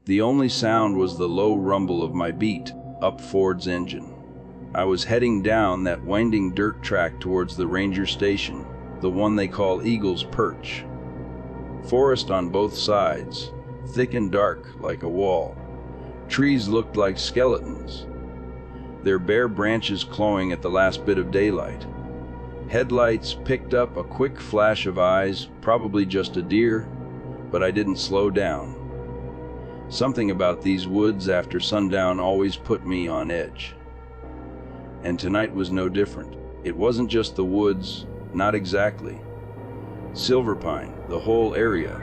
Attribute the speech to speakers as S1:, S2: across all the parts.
S1: The only sound was the low rumble of my beat up Ford's engine. I was heading down that winding dirt track towards the ranger station, the one they call Eagle's Perch. Forest on both sides, thick and dark like a wall. Trees looked like skeletons, their bare branches clawing at the last bit of daylight. Headlights picked up a quick flash of eyes, probably just a deer, but I didn't slow down. Something about these woods after sundown always put me on edge. And tonight was no different. It wasn't just the woods, not exactly. Silverpine, the whole area,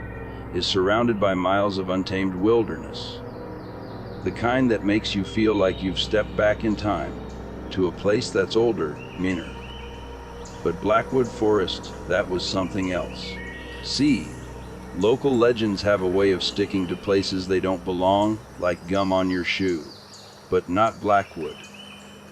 S1: is surrounded by miles of untamed wilderness. The kind that makes you feel like you've stepped back in time to a place that's older, meaner. But Blackwood Forest, that was something else. See, local legends have a way of sticking to places they don't belong, like gum on your shoe. But not Blackwood.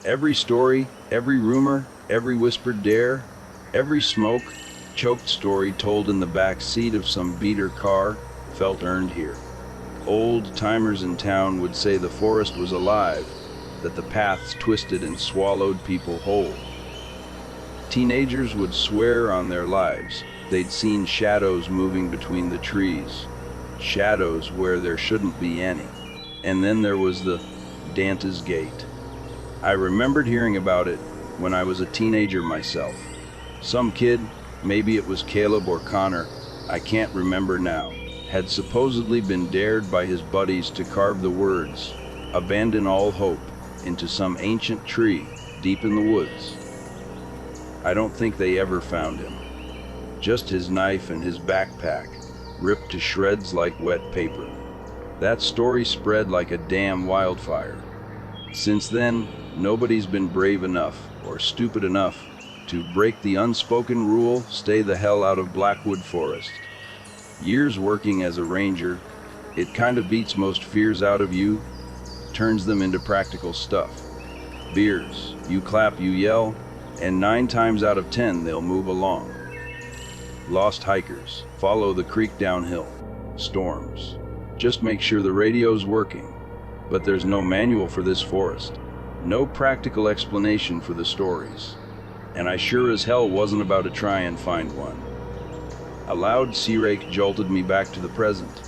S1: Every story, every rumor, every whispered dare, every smoke-choked story told in the back seat of some beater car felt earned here. Old timers in town would say the forest was alive, that the paths twisted and swallowed people whole. Teenagers would swear on their lives they'd seen shadows moving between the trees, shadows where there shouldn't be any. And then there was the Dante's Gate. I remembered hearing about it when I was a teenager myself. Some kid, maybe it was Caleb or Connor, I can't remember now, had supposedly been dared by his buddies to carve the words, "Abandon all hope," into some ancient tree deep in the woods. I don't think they ever found him. Just his knife and his backpack, ripped to shreds like wet paper. That story spread like a damn wildfire. Since then, nobody's been brave enough or stupid enough to break the unspoken rule, stay the hell out of Blackwood Forest. Years working as a ranger, it kind of beats most fears out of you, turns them into practical stuff. Beers, you clap, you yell, and 9 times out of 10 they'll move along. Lost hikers, follow the creek downhill. Storms, just make sure the radio's working. But there's no manual for this forest, no practical explanation for the stories. And I sure as hell wasn't about to try and find one. A loud sea rake jolted me back to the present,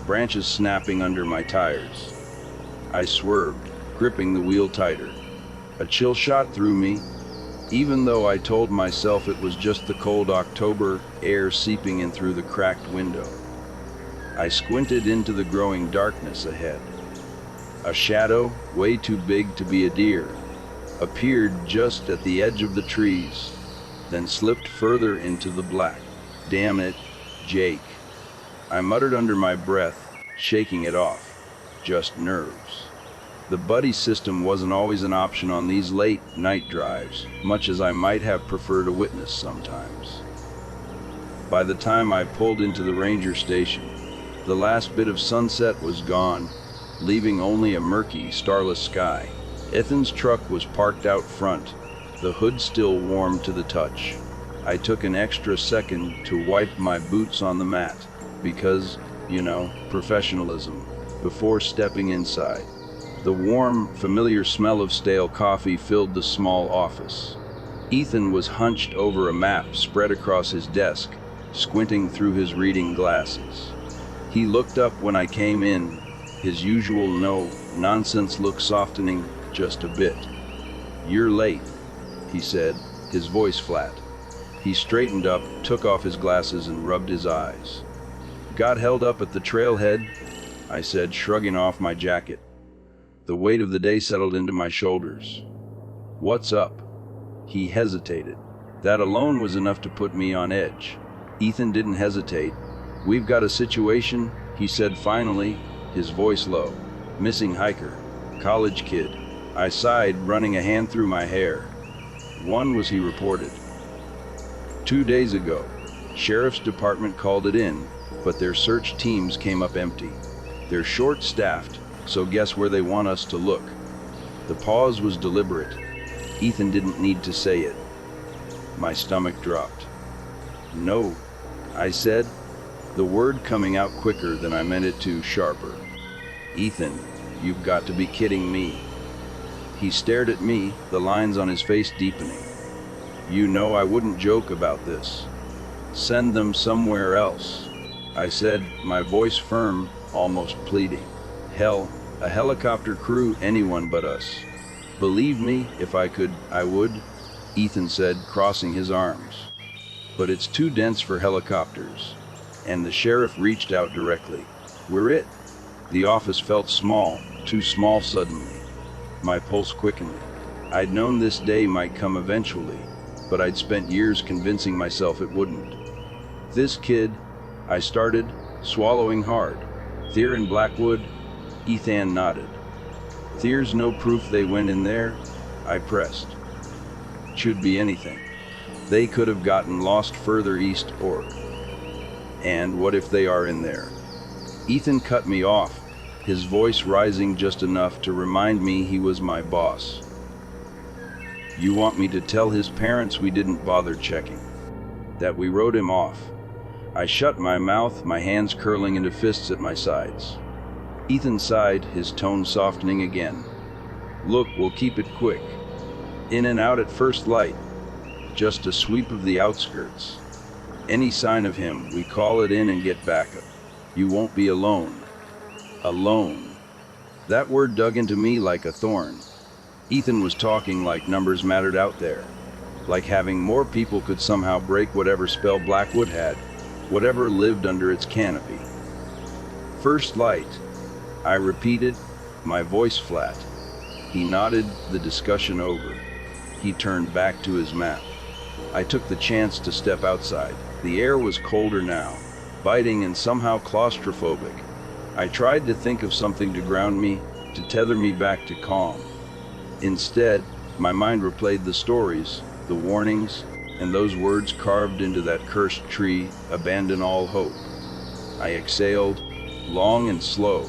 S1: branches snapping under my tires. I swerved, gripping the wheel tighter. A chill shot through me, even though I told myself it was just the cold October air seeping in through the cracked window. I squinted into the growing darkness ahead. A shadow, way too big to be a deer, appeared just at the edge of the trees, then slipped further into the black. Damn it, Jake. I muttered under my breath, shaking it off. Just nerves. The buddy system wasn't always an option on these late night drives, much as I might have preferred a witness sometimes. By the time I pulled into the ranger station, the last bit of sunset was gone, leaving only a murky, starless sky. Ethan's truck was parked out front, the hood still warm to the touch. I took an extra second to wipe my boots on the mat, because, professionalism, before stepping inside. The warm, familiar smell of stale coffee filled the small office. Ethan was hunched over a map spread across his desk, squinting through his reading glasses. He looked up when I came in, his usual no-nonsense look softening just a bit. "You're late," he said, his voice flat. He straightened up, took off his glasses, and rubbed his eyes. "Got held up at the trailhead," I said, shrugging off my jacket. The weight of the day settled into my shoulders. "What's up?" He hesitated. That alone was enough to put me on edge. Ethan didn't hesitate. "We've got a situation," he said finally, his voice low. "Missing hiker, college kid." I sighed, running a hand through my hair. "One was," he reported. "2 days ago. Sheriff's department called it in, but their search teams came up empty. They're short-staffed, so guess where they want us to look." The pause was deliberate. Ethan didn't need to say it. My stomach dropped. "No," I said, the word coming out quicker than I meant it to, sharper. "Ethan, you've got to be kidding me." He stared at me, the lines on his face deepening. "You know I wouldn't joke about this. Send them somewhere else," I said, my voice firm, almost pleading. "Hell, a helicopter crew, anyone but us. Believe me, if I could, I would," Ethan said, crossing his arms. "But it's too dense for helicopters." And the sheriff reached out directly. "We're it." The office felt small, too small suddenly. My pulse quickened. I'd known this day might come eventually, but I'd spent years convincing myself it wouldn't. "This kid," I started, swallowing hard. "Thier in Blackwood?" Ethan nodded. "There's no proof they went in there?" I pressed. "Should be anything. They could have gotten lost further east or..." "And what if they are in there?" Ethan cut me off, his voice rising just enough to remind me he was my boss. "You want me to tell his parents we didn't bother checking? That we wrote him off?" I shut my mouth, my hands curling into fists at my sides. Ethan sighed, his tone softening again. "Look, we'll keep it quick. In and out at first light. Just a sweep of the outskirts. Any sign of him, we call it in and get backup. You won't be alone." Alone. That word dug into me like a thorn. Ethan was talking like numbers mattered out there. Like having more people could somehow break whatever spell Blackwood had, whatever lived under its canopy. "First light," I repeated, my voice flat. He nodded, the discussion over. He turned back to his map. I took the chance to step outside. The air was colder now, biting and somehow claustrophobic. I tried to think of something to ground me, to tether me back to calm. Instead, my mind replayed the stories, the warnings, and those words carved into that cursed tree, "Abandon all hope." I exhaled, long and slow,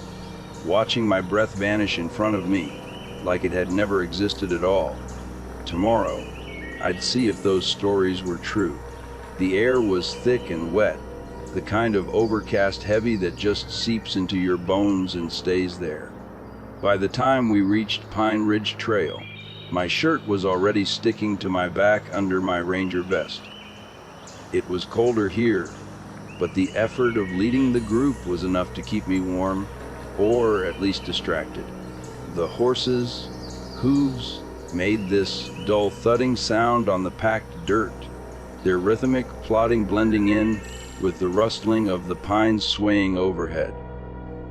S1: watching my breath vanish in front of me, like it had never existed at all. Tomorrow, I'd see if those stories were true. The air was thick and wet, the kind of overcast heavy that just seeps into your bones and stays there. By the time we reached Pine Ridge Trail, my shirt was already sticking to my back under my ranger vest. It was colder here, but the effort of leading the group was enough to keep me warm, or at least distracted. The horses' hooves made this dull thudding sound on the packed dirt, their rhythmic plodding blending in with the rustling of the pines swaying overhead.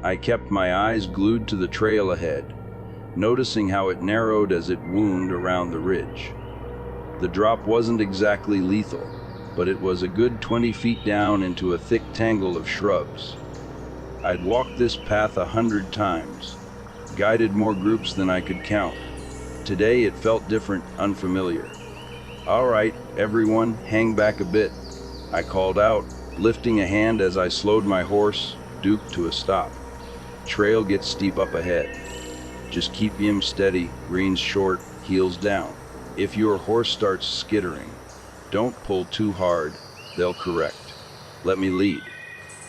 S1: I kept my eyes glued to the trail ahead, noticing how it narrowed as it wound around the ridge. The drop wasn't exactly lethal, but it was a good 20 feet down into a thick tangle of shrubs. I'd walked this path 100 times, guided more groups than I could count. Today it felt different, unfamiliar. "All right, everyone, hang back a bit," I called out, lifting a hand as I slowed my horse, Duke, to a stop. "Trail gets steep up ahead. Just keep him steady, reins short, heels down. If your horse starts skittering, don't pull too hard, they'll correct. Let me lead."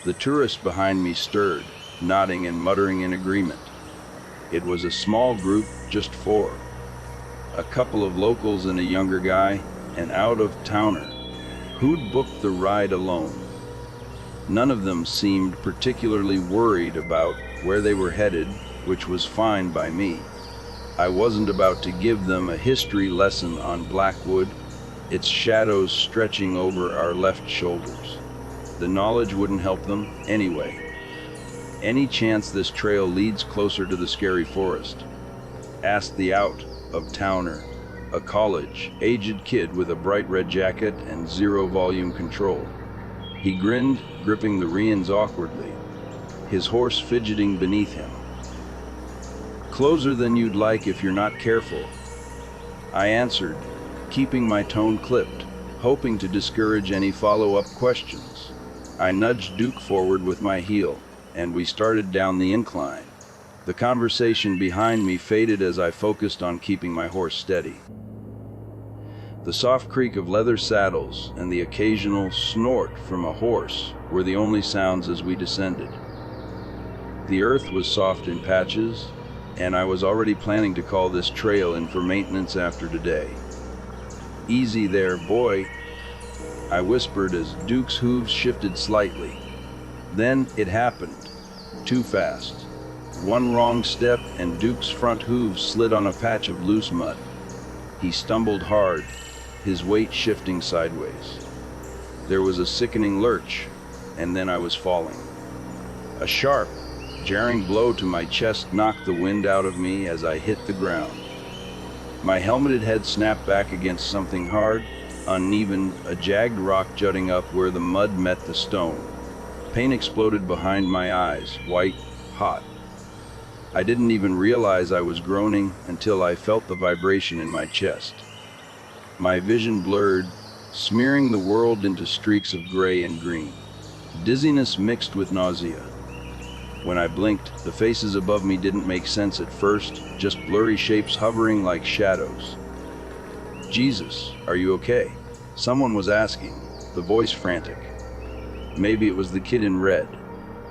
S1: The tourist behind me stirred, nodding and muttering in agreement. It was a small group, just 4. A couple of locals and a younger guy, an out-of-towner, who'd booked the ride alone. None of them seemed particularly worried about where they were headed, which was fine by me. I wasn't about to give them a history lesson on Blackwood, its shadows stretching over our left shoulders. The knowledge wouldn't help them anyway. "Any chance this trail leads closer to the scary forest?" asked the out-of-towner, a college-aged kid with a bright red jacket and 0 volume control. He grinned, gripping the reins awkwardly, his horse fidgeting beneath him. "Closer than you'd like if you're not careful," I answered, keeping my tone clipped, hoping to discourage any follow-up questions. I nudged Duke forward with my heel, and we started down the incline. The conversation behind me faded as I focused on keeping my horse steady. The soft creak of leather saddles and the occasional snort from a horse were the only sounds as we descended. The earth was soft in patches, and I was already planning to call this trail in for maintenance after today. "Easy there, boy," I whispered as Duke's hooves shifted slightly. Then it happened. Too fast. One wrong step and Duke's front hooves slid on a patch of loose mud. He stumbled hard, his weight shifting sideways. There was a sickening lurch, and then I was falling. A sharp, jarring blow to my chest knocked the wind out of me as I hit the ground. My helmeted head snapped back against something hard, uneven, a jagged rock jutting up where the mud met the stone. Pain exploded behind my eyes, white, hot. I didn't even realize I was groaning until I felt the vibration in my chest. My vision blurred, smearing the world into streaks of gray and green. Dizziness mixed with nausea. When I blinked, the faces above me didn't make sense at first, just blurry shapes hovering like shadows. "Jesus, are you okay?" Someone was asking, the voice frantic. Maybe it was the kid in red.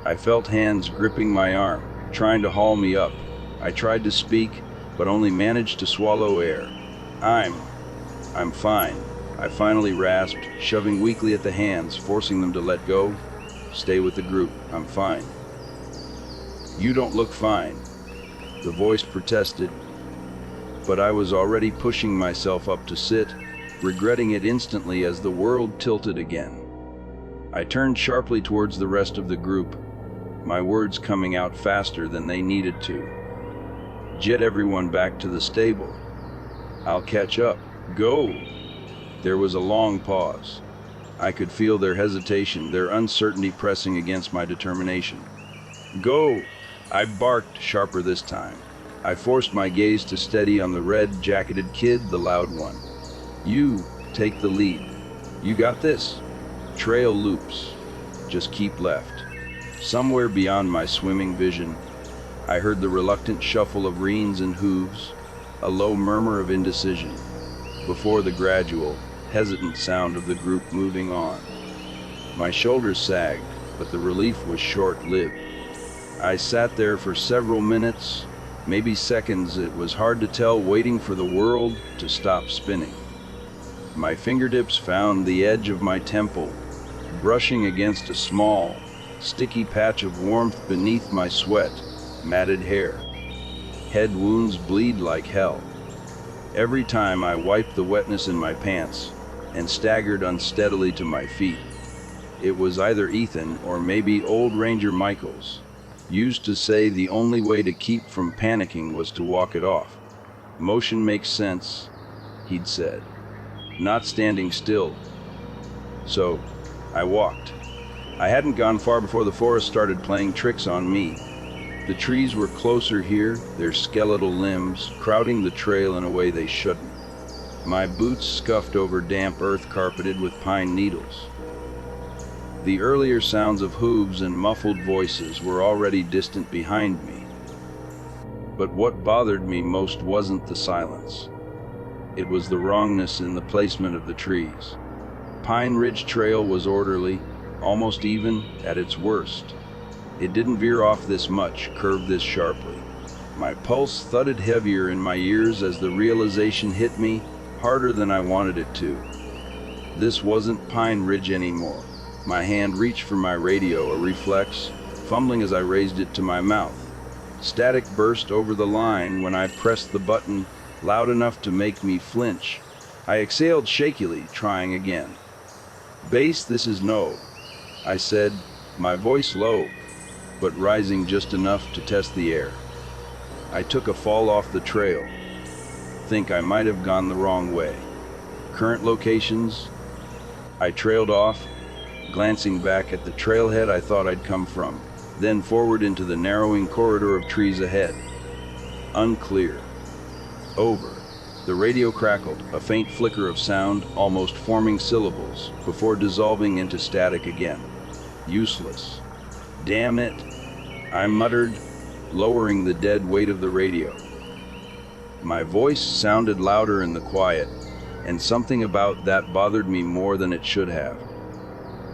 S1: I felt hands gripping my arm, trying to haul me up. I tried to speak, but only managed to swallow air. I'm fine," I finally rasped, shoving weakly at the hands, forcing them to let go. "Stay with the group, I'm fine." "You don't look fine," the voice protested, but I was already pushing myself up to sit, regretting it instantly as the world tilted again. I turned sharply towards the rest of the group, my words coming out faster than they needed to. "Jet everyone back to the stable. I'll catch up. Go!" There was a long pause. I could feel their hesitation, their uncertainty pressing against my determination. "Go!" I barked, sharper this time. I forced my gaze to steady on the red-jacketed kid, the loud one. "You, take the lead. You got this." Trail loops. Just keep left. Somewhere beyond my swimming vision, I heard the reluctant shuffle of reins and hooves, a low murmur of indecision, before the gradual, hesitant sound of the group moving on. My shoulders sagged, but the relief was short-lived. I sat there for several minutes, maybe seconds, it was hard to tell, waiting for the world to stop spinning. My fingertips found the edge of my temple, brushing against a small, sticky patch of warmth beneath my sweat, matted hair. Head wounds bleed like hell. Every time I wiped the wetness in my pants and staggered unsteadily to my feet. It was either Ethan or maybe old Ranger Michaels. Used to say the only way to keep from panicking was to walk it off. "Motion makes sense," he'd said. "Not standing still." So, I walked. I hadn't gone far before the forest started playing tricks on me. The trees were closer here, their skeletal limbs crowding the trail in a way they shouldn't. My boots scuffed over damp earth carpeted with pine needles. The earlier sounds of hooves and muffled voices were already distant behind me. But what bothered me most wasn't the silence. It was the wrongness in the placement of the trees. Pine Ridge Trail was orderly, almost even at its worst. It didn't veer off this much, curved this sharply. My pulse thudded heavier in my ears as the realization hit me, harder than I wanted it to. This wasn't Pine Ridge anymore. My hand reached for my radio, a reflex, fumbling as I raised it to my mouth. Static burst over the line when I pressed the button loud enough to make me flinch. I exhaled shakily, trying again. "Base, this is no," I said, my voice low, but rising just enough to test the air. I took a fall off the trail. Think I might have gone the wrong way. Current locations? I trailed off, glancing back at the trailhead I thought I'd come from, then forward into the narrowing corridor of trees ahead. Unclear. Over. The radio crackled, a faint flicker of sound, almost forming syllables, before dissolving into static again. Useless. "Damn it," I muttered, lowering the dead weight of the radio. My voice sounded louder in the quiet, and something about that bothered me more than it should have.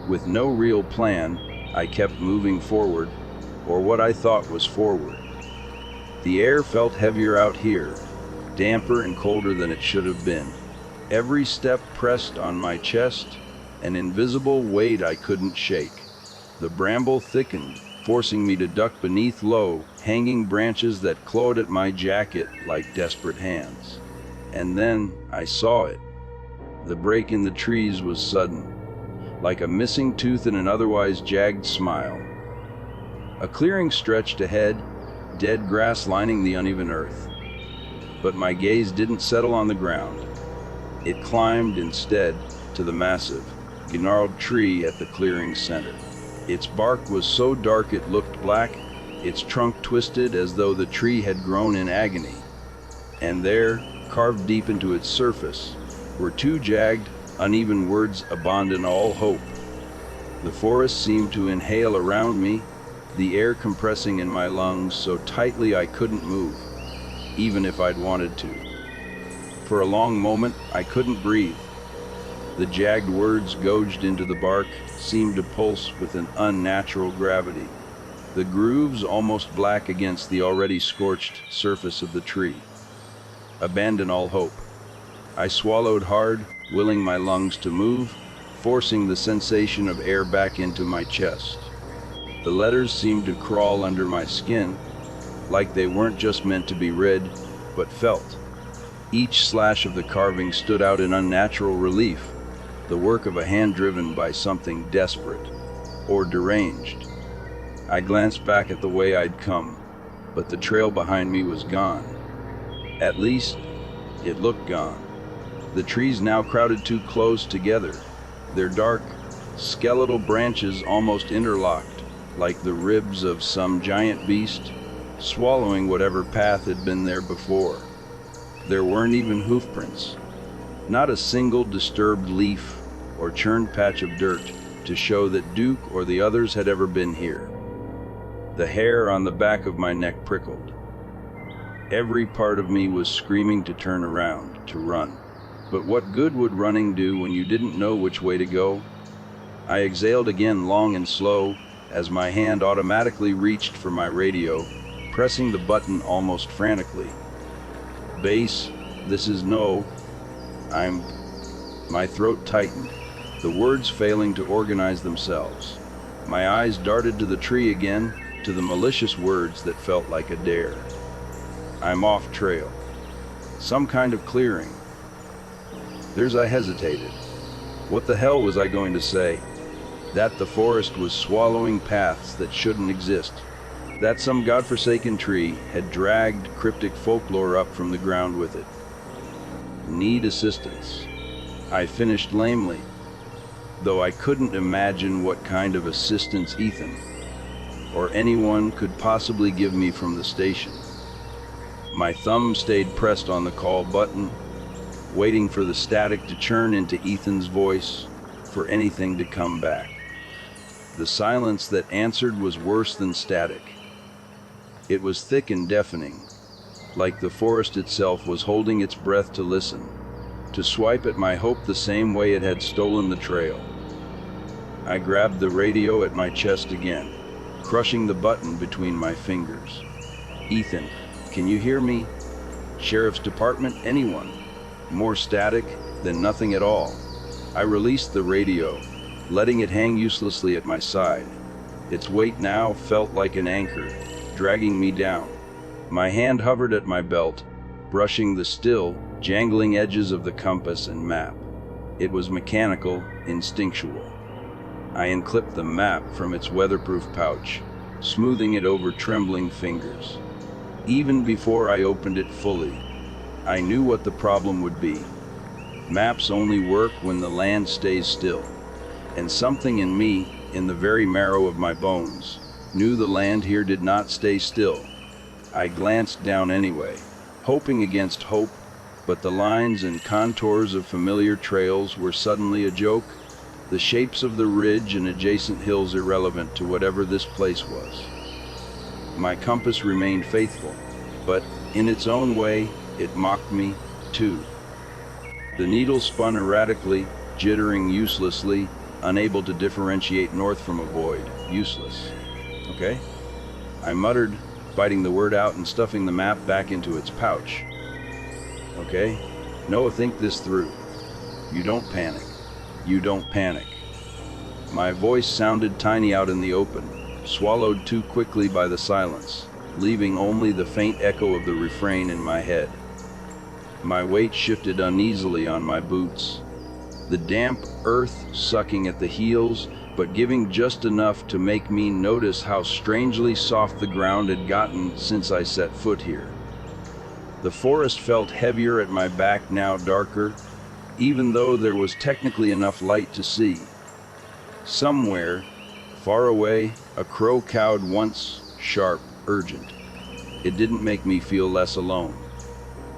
S1: With no real plan, I kept moving forward, or what I thought was forward. The air felt heavier out here, damper and colder than it should have been. Every step pressed on my chest, an invisible weight I couldn't shake. The bramble thickened, forcing me to duck beneath low, hanging branches that clawed at my jacket like desperate hands. And then I saw it. The break in the trees was sudden, like a missing tooth in an otherwise jagged smile. A clearing stretched ahead, dead grass lining the uneven earth. But my gaze didn't settle on the ground. It climbed instead to the massive, gnarled tree at the clearing's center. Its bark was so dark it looked black, its trunk twisted as though the tree had grown in agony. And there, carved deep into its surface, were two jagged, uneven words: abandon all hope. The forest seemed to inhale around me, the air compressing in my lungs so tightly I couldn't move, even if I'd wanted to. For a long moment, I couldn't breathe. The jagged words gouged into the bark seemed to pulse with an unnatural gravity, the grooves almost black against the already scorched surface of the tree. Abandon all hope. I swallowed hard, willing my lungs to move, forcing the sensation of air back into my chest. The letters seemed to crawl under my skin, like they weren't just meant to be read, but felt. Each slash of the carving stood out in unnatural relief, the work of a hand driven by something desperate or deranged. I glanced back at the way I'd come, but the trail behind me was gone. At least, it looked gone. The trees now crowded too close together, their dark, skeletal branches almost interlocked, like the ribs of some giant beast, swallowing whatever path had been there before. There weren't even hoofprints, not a single disturbed leaf or churned patch of dirt to show that Duke or the others had ever been here. The hair on the back of my neck prickled. Every part of me was screaming to turn around, to run. But what good would running do when you didn't know which way to go? I exhaled again, long and slow, as my hand automatically reached for my radio, pressing the button almost frantically. Base, this is no. My throat tightened, the words failing to organize themselves. My eyes darted to the tree again, to the malicious words that felt like a dare. I'm off trail. Some kind of clearing. I hesitated. What the hell was I going to say? That the forest was swallowing paths that shouldn't exist. That some godforsaken tree had dragged cryptic folklore up from the ground with it. Need assistance. I finished lamely, though I couldn't imagine what kind of assistance Ethan or anyone could possibly give me from the station. My thumb stayed pressed on the call button, waiting for the static to churn into Ethan's voice, for anything to come back. The silence that answered was worse than static. It was thick and deafening, like the forest itself was holding its breath to listen, to swipe at my hope the same way it had stolen the trail. I grabbed the radio at my chest again, crushing the button between my fingers. Ethan, can you hear me? Sheriff's Department, anyone? More static than nothing at all. I released the radio, letting it hang uselessly at my side. Its weight now felt like an anchor, dragging me down. My hand hovered at my belt, brushing the still, jangling edges of the compass and map. It was mechanical, instinctual. I unclipped the map from its weatherproof pouch, smoothing it over trembling fingers. Even before I opened it fully, I knew what the problem would be. Maps only work when the land stays still, and something in me, in the very marrow of my bones, knew the land here did not stay still. I glanced down anyway, hoping against hope, but the lines and contours of familiar trails were suddenly a joke, the shapes of the ridge and adjacent hills irrelevant to whatever this place was. My compass remained faithful, but in its own way, it mocked me, too. The needle spun erratically, jittering uselessly, unable to differentiate north from a void. Useless. Okay? I muttered, biting the word out and stuffing the map back into its pouch. Okay, Noah, think this through. You don't panic. You don't panic. My voice sounded tiny out in the open, swallowed too quickly by the silence, leaving only the faint echo of the refrain in my head. My weight shifted uneasily on my boots, the damp earth sucking at the heels, but giving just enough to make me notice how strangely soft the ground had gotten since I set foot here. The forest felt heavier at my back, now darker, even though there was technically enough light to see. Somewhere, far away, a crow cawed once, sharp, urgent. It didn't make me feel less alone.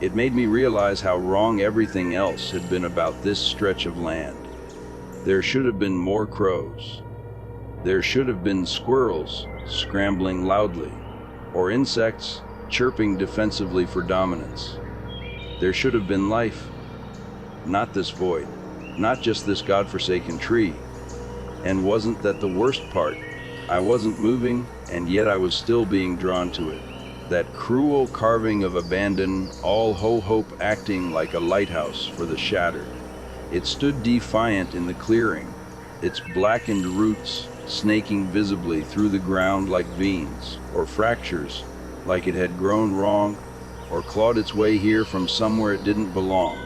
S1: It made me realize how wrong everything else had been about this stretch of land. There should have been more crows. There should have been squirrels scrambling loudly, or insects chirping defensively for dominance. There should have been life. Not this void, not just this godforsaken tree. And wasn't that the worst part? I wasn't moving, and yet I was still being drawn to it. That cruel carving of abandon, all hope acting like a lighthouse for the shattered. It stood defiant in the clearing, its blackened roots snaking visibly through the ground like veins, or fractures, like it had grown wrong, or clawed its way here from somewhere it didn't belong.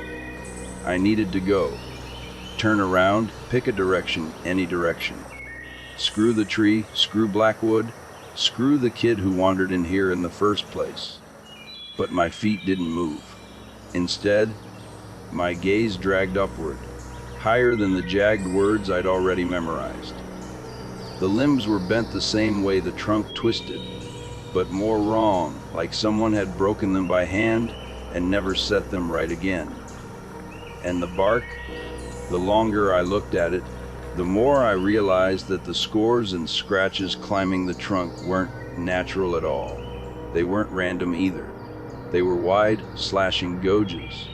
S1: I needed to go. Turn around, pick a direction, any direction. Screw the tree, screw Blackwood, screw the kid who wandered in here in the first place. But my feet didn't move. Instead, my gaze dragged upward, higher than the jagged words I'd already memorized. The limbs were bent the same way the trunk twisted, but more wrong, like someone had broken them by hand and never set them right again. And the bark, the longer I looked at it, the more I realized that the scores and scratches climbing the trunk weren't natural at all. They weren't random either. They were wide, slashing gouges,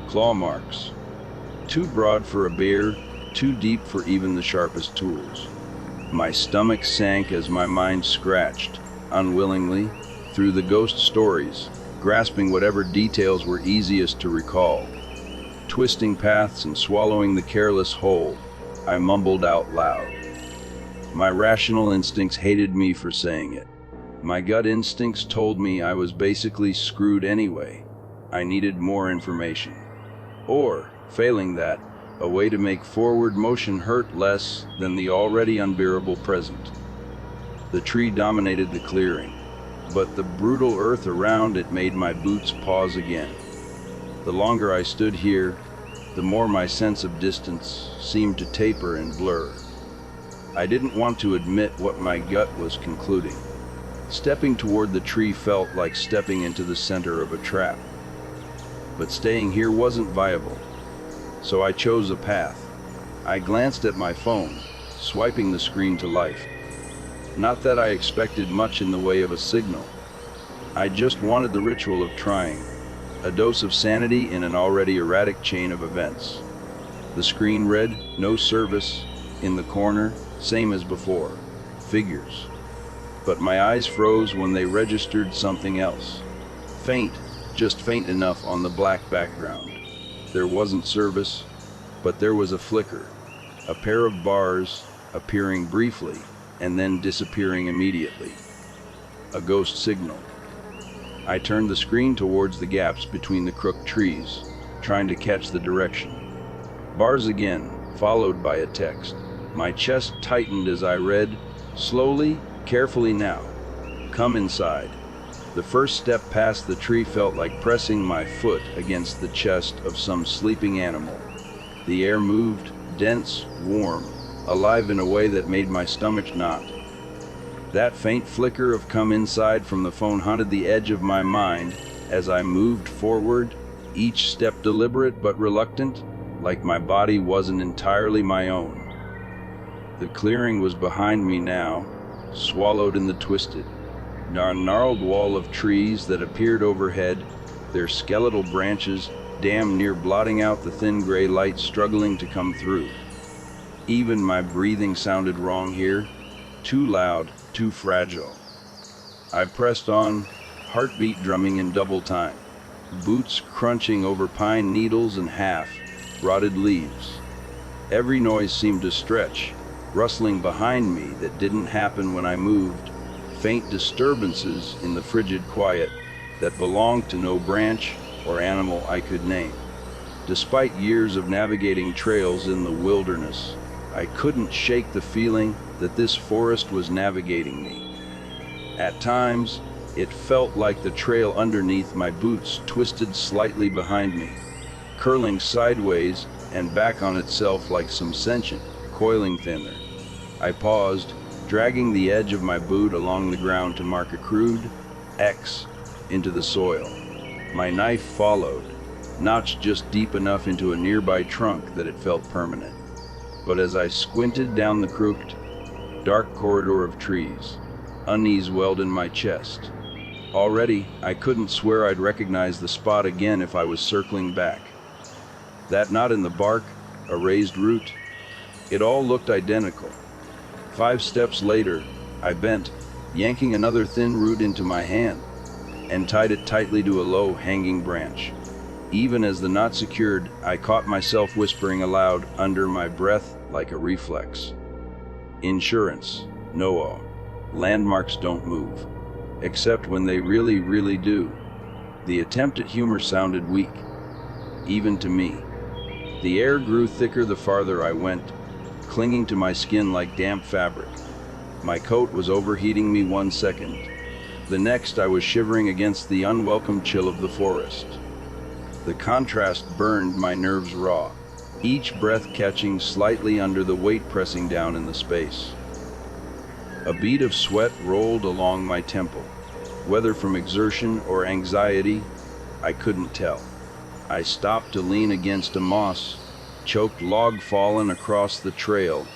S1: claw marks, too broad for a bear, too deep for even the sharpest tools. My stomach sank as my mind scratched, unwillingly, through the ghost stories, grasping whatever details were easiest to recall. Twisting paths and swallowing the careless whole, I mumbled out loud. My rational instincts hated me for saying it. My gut instincts told me I was basically screwed anyway. I needed more information. Or, failing that, a way to make forward motion hurt less than the already unbearable present. The tree dominated the clearing, but the brutal earth around it made my boots pause again. The longer I stood here, the more my sense of distance seemed to taper and blur. I didn't want to admit what my gut was concluding. Stepping toward the tree felt like stepping into the center of a trap. But staying here wasn't viable, so I chose a path. I glanced at my phone, swiping the screen to life. Not that I expected much in the way of a signal. I just wanted the ritual of trying. A dose of sanity in an already erratic chain of events. The screen read, "No service," in the corner, same as before, figures. But my eyes froze when they registered something else. Faint, just faint enough on the black background. There wasn't service, but there was a flicker, a pair of bars appearing briefly and then disappearing immediately. A ghost signal. I turned the screen towards the gaps between the crooked trees, trying to catch the direction. Bars again, followed by a text. My chest tightened as I read, slowly, carefully now. Come inside. The first step past the tree felt like pressing my foot against the chest of some sleeping animal. The air moved, dense, warm, alive in a way that made my stomach knot. That faint flicker of "come inside" from the phone haunted the edge of my mind as I moved forward, each step deliberate but reluctant, like my body wasn't entirely my own. The clearing was behind me now, swallowed in the twisted, gnarled wall of trees that appeared overhead, their skeletal branches damn near blotting out the thin gray light struggling to come through. Even my breathing sounded wrong here, too loud, too fragile. I pressed on, heartbeat drumming in double time, boots crunching over pine needles and half-rotted leaves. Every noise seemed to stretch, rustling behind me that didn't happen when I moved, faint disturbances in the frigid quiet that belonged to no branch or animal I could name. Despite years of navigating trails in the wilderness, I couldn't shake the feeling that this forest was navigating me. At times, it felt like the trail underneath my boots twisted slightly behind me, curling sideways and back on itself like some sentient, coiling thinner. I paused, dragging the edge of my boot along the ground to mark a crude X into the soil. My knife followed, notched just deep enough into a nearby trunk that it felt permanent. But as I squinted down the crooked, dark corridor of trees, unease welled in my chest. Already, I couldn't swear I'd recognize the spot again if I was circling back. That knot in the bark, a raised root, it all looked identical. 5 steps later, I bent, yanking another thin root into my hand, and tied it tightly to a low, hanging branch. Even as the knot secured, I caught myself whispering aloud under my breath like a reflex. Insurance, no. Landmarks don't move. Except when they really, really do. The attempt at humor sounded weak, even to me. The air grew thicker the farther I went, clinging to my skin like damp fabric. My coat was overheating me 1 second. The next, I was shivering against the unwelcome chill of the forest. The contrast burned my nerves raw, each breath catching slightly under the weight pressing down in the space. A bead of sweat rolled along my temple. Whether from exertion or anxiety, I couldn't tell. I stopped to lean against a moss-choked log fallen across the trail,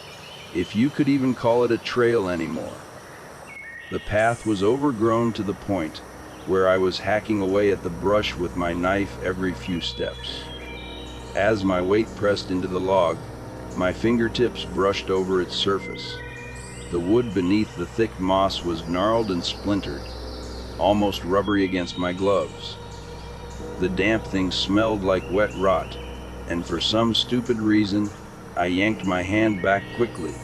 S1: if you could even call it a trail anymore. The path was overgrown to the point where I was hacking away at the brush with my knife every few steps. As my weight pressed into the log, my fingertips brushed over its surface. The wood beneath the thick moss was gnarled and splintered, almost rubbery against my gloves. The damp thing smelled like wet rot, and for some stupid reason, I yanked my hand back quickly,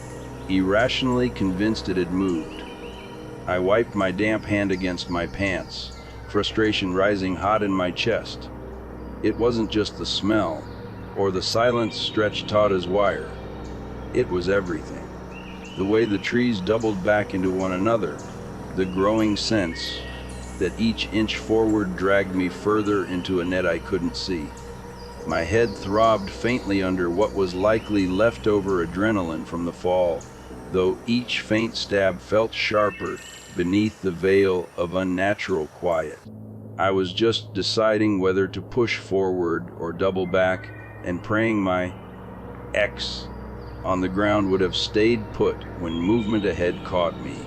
S1: irrationally convinced it had moved. I wiped my damp hand against my pants, frustration rising hot in my chest. It wasn't just the smell, or the silence stretched taut as wire. It was everything. The way the trees doubled back into one another, the growing sense that each inch forward dragged me further into a net I couldn't see. My head throbbed faintly under what was likely leftover adrenaline from the fall, though each faint stab felt sharper beneath the veil of unnatural quiet. I was just deciding whether to push forward or double back, and praying my X on the ground would have stayed put when movement ahead caught me,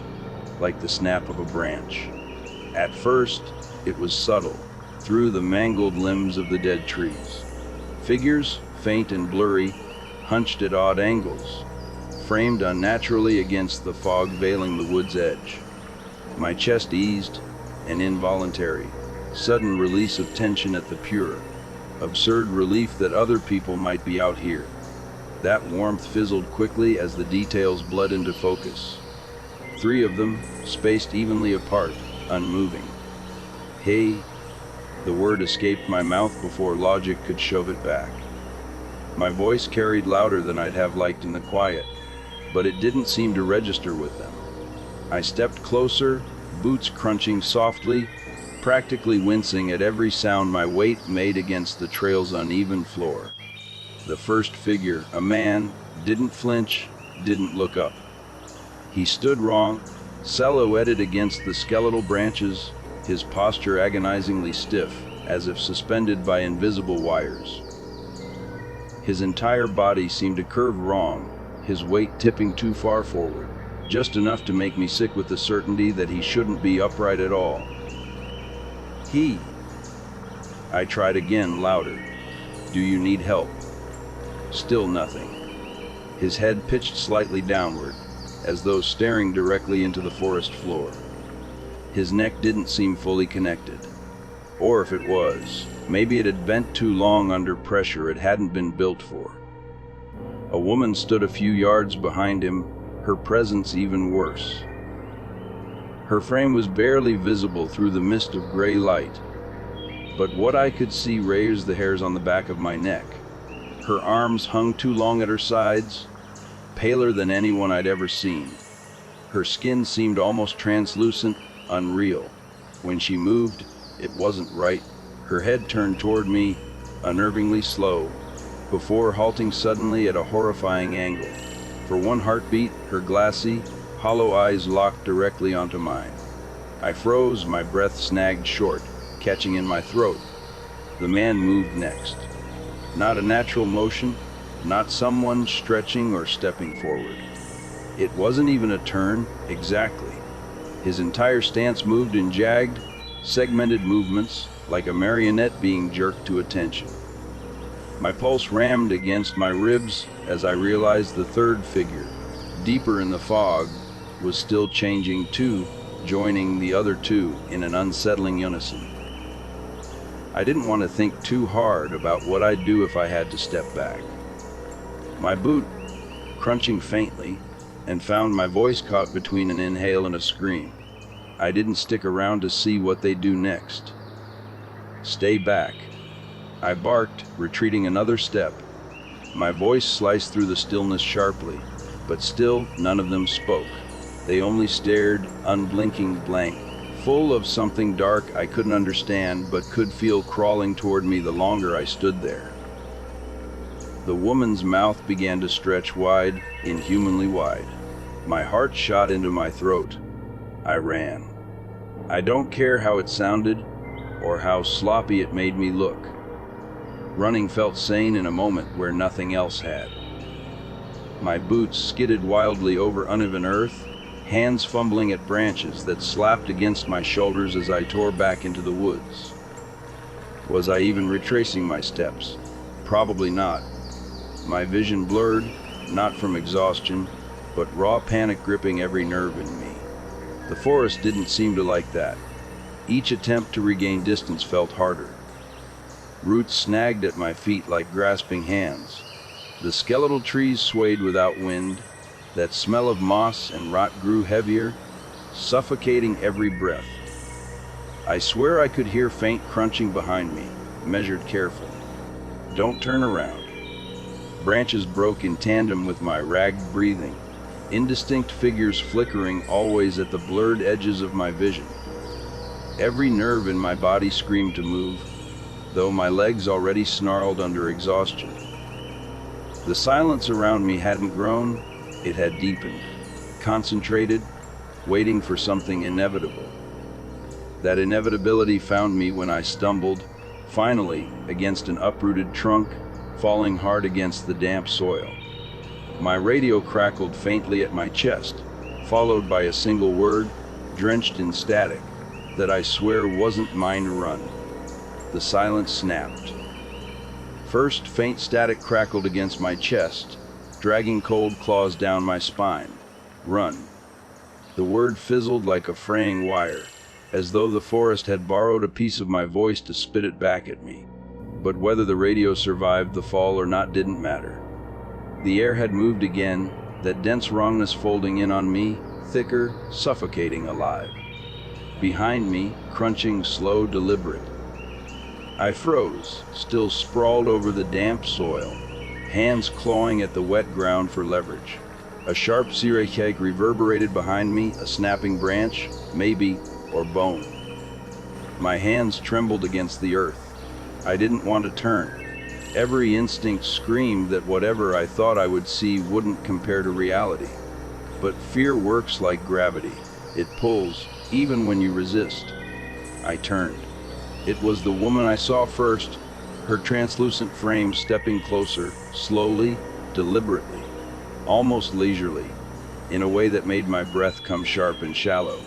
S1: like the snap of a branch. At first, it was subtle, through the mangled limbs of the dead trees. Figures, faint and blurry, hunched at odd angles, framed unnaturally against the fog veiling the wood's edge. My chest eased, an involuntary, sudden release of tension at the pure, absurd relief that other people might be out here. That warmth fizzled quickly as the details bled into focus. 3 of them, spaced evenly apart, unmoving. Hey, the word escaped my mouth before logic could shove it back. My voice carried louder than I'd have liked in the quiet, but it didn't seem to register with them. I stepped closer, boots crunching softly, practically wincing at every sound my weight made against the trail's uneven floor. The first figure, a man, didn't flinch, didn't look up. He stood wrong, silhouetted against the skeletal branches, his posture agonizingly stiff, as if suspended by invisible wires. His entire body seemed to curve wrong, his weight tipping too far forward, just enough to make me sick with the certainty that he shouldn't be upright at all. I tried again, louder. Do you need help? Still nothing. His head pitched slightly downward, as though staring directly into the forest floor. His neck didn't seem fully connected. Or if it was, maybe it had bent too long under pressure it hadn't been built for. A woman stood a few yards behind him, her presence even worse. Her frame was barely visible through the mist of gray light, but what I could see raised the hairs on the back of my neck. Her arms hung too long at her sides, paler than anyone I'd ever seen. Her skin seemed almost translucent, unreal. When she moved, it wasn't right. Her head turned toward me, unnervingly slow, before halting suddenly at a horrifying angle. For one heartbeat, her glassy, hollow eyes locked directly onto mine. I froze, my breath snagged short, catching in my throat. The man moved next. Not a natural motion, not someone stretching or stepping forward. It wasn't even a turn, exactly. His entire stance moved in jagged, segmented movements, like a marionette being jerked to attention. My pulse rammed against my ribs as I realized the third figure, deeper in the fog, was still changing too, joining the other two in an unsettling unison. I didn't want to think too hard about what I'd do if I had to step back. My boot, crunching faintly, and found my voice caught between an inhale and a scream. I didn't stick around to see what they'd do next. "Stay back," I barked, retreating another step. My voice sliced through the stillness sharply, but still none of them spoke. They only stared, unblinking, blank, full of something dark I couldn't understand but could feel crawling toward me the longer I stood there. The woman's mouth began to stretch wide, inhumanly wide. My heart shot into my throat. I ran. I don't care how it sounded or how sloppy it made me look. Running felt sane in a moment where nothing else had. My boots skidded wildly over uneven earth, hands fumbling at branches that slapped against my shoulders as I tore back into the woods. Was I even retracing my steps? Probably not. My vision blurred, not from exhaustion, but raw panic gripping every nerve in me. The forest didn't seem to like that. Each attempt to regain distance felt harder. Roots snagged at my feet like grasping hands. The skeletal trees swayed without wind. That smell of moss and rot grew heavier, suffocating every breath. I swear I could hear faint crunching behind me, measured carefully. "Don't turn around." Branches broke in tandem with my ragged breathing, indistinct figures flickering always at the blurred edges of my vision. Every nerve in my body screamed to move, though my legs already snarled under exhaustion. The silence around me hadn't grown, it had deepened, concentrated, waiting for something inevitable. That inevitability found me when I stumbled, finally, against an uprooted trunk, falling hard against the damp soil. My radio crackled faintly at my chest, followed by a single word, drenched in static, that I swear wasn't mine to run. The silence snapped. First, faint static crackled against my chest, dragging cold claws down my spine. "Run." The word fizzled like a fraying wire, as though the forest had borrowed a piece of my voice to spit it back at me. But whether the radio survived the fall or not didn't matter. The air had moved again, that dense wrongness folding in on me, thicker, suffocating, alive. Behind me, crunching, slow, deliberate. I froze, still sprawled over the damp soil, hands clawing at the wet ground for leverage. A sharp sirikeg reverberated behind me, a snapping branch, maybe, or bone. My hands trembled against the earth. I didn't want to turn. Every instinct screamed that whatever I thought I would see wouldn't compare to reality. But fear works like gravity. It pulls, even when you resist. I turned. It was the woman I saw first, her translucent frame stepping closer, slowly, deliberately, almost leisurely, in a way that made my breath come sharp and shallow.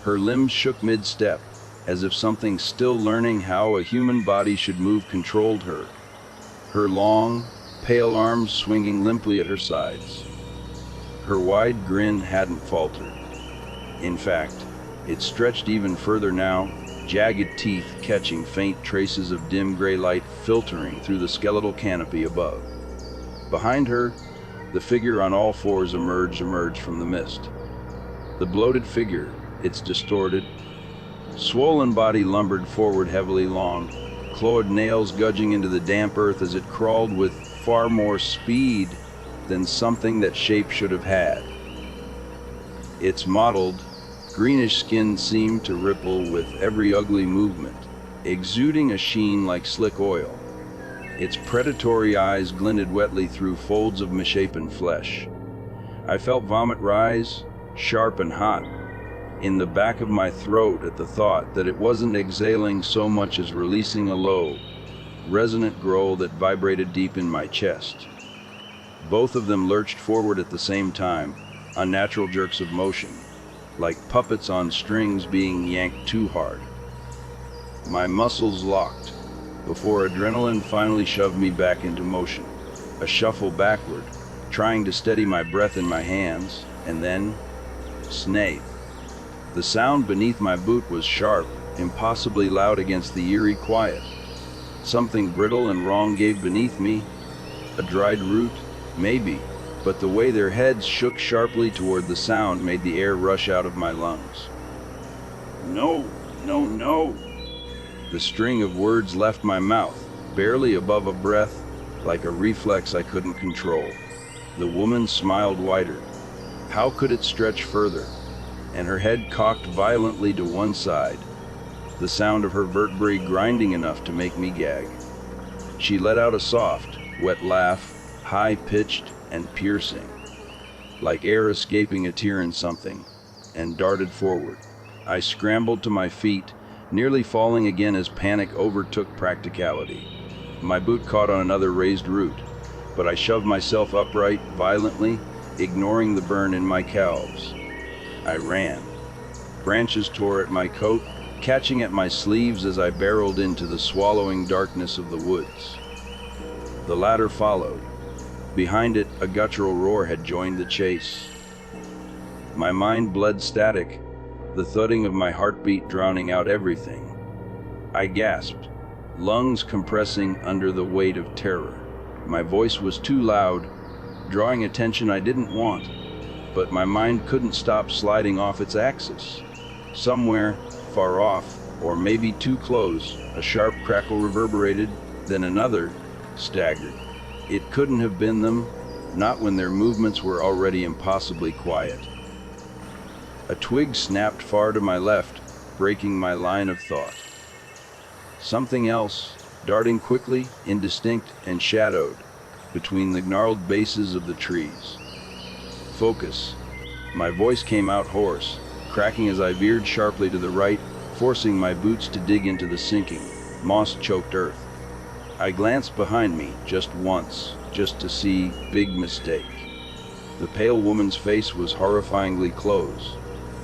S1: Her limbs shook mid-step, as if something still learning how a human body should move controlled her. Her long, pale arms swinging limply at her sides. Her wide grin hadn't faltered. In fact, It stretched even further now, jagged teeth catching faint traces of dim gray light filtering through the skeletal canopy above. Behind her, the figure on all fours emerged from the mist. The bloated figure, its distorted, swollen body lumbered forward heavily long, clawed nails gouging into the damp earth as it crawled with far more speed than something that shape should have had. Its mottled, greenish skin seemed to ripple with every ugly movement, exuding a sheen like slick oil. Its predatory eyes glinted wetly through folds of misshapen flesh. I felt vomit rise, sharp and hot, in the back of my throat at the thought that it wasn't exhaling so much as releasing a low, resonant growl that vibrated deep in my chest. Both of them lurched forward at the same time, unnatural jerks of motion, like puppets on strings being yanked too hard. My muscles locked, before adrenaline finally shoved me back into motion. A shuffle backward, trying to steady my breath in my hands, and then, snap. The sound beneath my boot was sharp, impossibly loud against the eerie quiet. Something brittle and wrong gave beneath me. A dried root, maybe, but the way their heads shook sharply toward the sound made the air rush out of my lungs. No, no, no. The string of words left my mouth, barely above a breath, like a reflex I couldn't control. The woman smiled wider. How could it stretch further? And her head cocked violently to one side, the sound of her vertebrae grinding enough to make me gag. She let out a soft, wet laugh, high-pitched and piercing, like air escaping a tear in something, and darted forward. I scrambled to my feet, nearly falling again as panic overtook practicality. My boot caught on another raised root, but I shoved myself upright violently, ignoring the burn in my calves. I ran. Branches tore at my coat, catching at my sleeves as I barreled into the swallowing darkness of the woods. The ladder followed. Behind it, a guttural roar had joined the chase. My mind bled static, the thudding of my heartbeat drowning out everything. I gasped, lungs compressing under the weight of terror. My voice was too loud, drawing attention I didn't want, but my mind couldn't stop sliding off its axis. Somewhere, far off, or maybe too close, a sharp crackle reverberated, then another, staggered. It couldn't have been them, not when their movements were already impossibly quiet. A twig snapped far to my left, breaking my line of thought. Something else, darting quickly, indistinct and shadowed, between the gnarled bases of the trees. Focus. My voice came out hoarse, cracking as I veered sharply to the right, forcing my boots to dig into the sinking, moss-choked earth. I glanced behind me just once, just to see big mistake. The pale woman's face was horrifyingly close,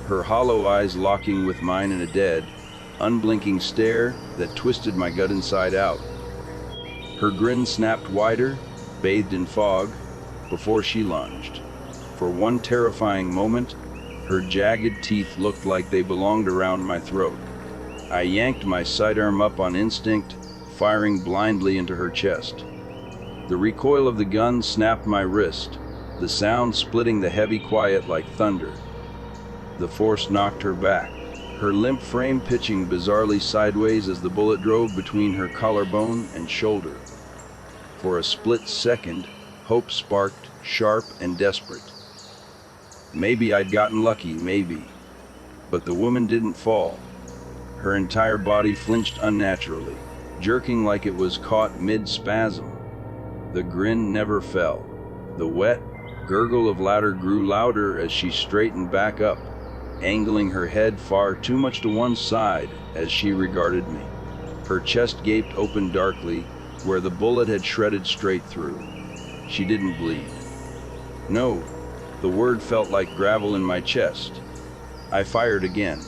S1: her hollow eyes locking with mine in a dead, unblinking stare that twisted my gut inside out. Her grin snapped wider, bathed in fog, before she lunged. For one terrifying moment, her jagged teeth looked like they belonged around my throat. I yanked my sidearm up on instinct, firing blindly into her chest. The recoil of the gun snapped my wrist, the sound splitting the heavy quiet like thunder. The force knocked her back, her limp frame pitching bizarrely sideways as the bullet drove between her collarbone and shoulder. For a split second, hope sparked, sharp and desperate. Maybe I'd gotten lucky, maybe. But the woman didn't fall. Her entire body flinched unnaturally, jerking like it was caught mid-spasm. The grin never fell. The wet gurgle of laughter grew louder as she straightened back up, angling her head far too much to one side as she regarded me. Her chest gaped open darkly, where the bullet had shredded straight through. She didn't bleed. No, the word felt like gravel in my chest. I fired again.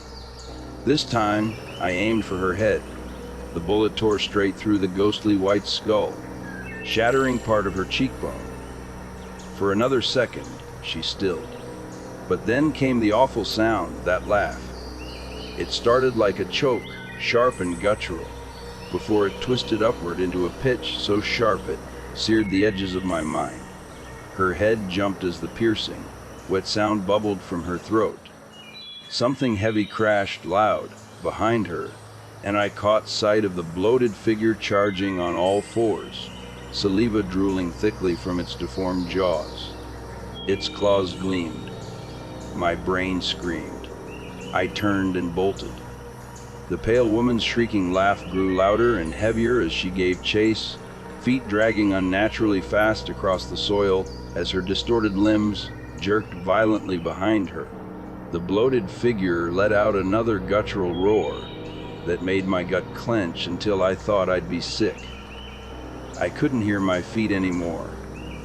S1: This time, I aimed for her head. The bullet tore straight through the ghostly white skull, shattering part of her cheekbone. For another second, she stilled. But then came the awful sound, that laugh. It started like a choke, sharp and guttural, before it twisted upward into a pitch so sharp it seared the edges of my mind. Her head jumped as the piercing, wet sound bubbled from her throat. Something heavy crashed loud behind her, and I caught sight of the bloated figure charging on all fours, saliva drooling thickly from its deformed jaws. Its claws gleamed. My brain screamed. I turned and bolted. The pale woman's shrieking laugh grew louder and heavier as she gave chase, feet dragging unnaturally fast across the soil as her distorted limbs jerked violently behind her. The bloated figure let out another guttural roar that made my gut clench until I thought I'd be sick. I couldn't hear my feet anymore.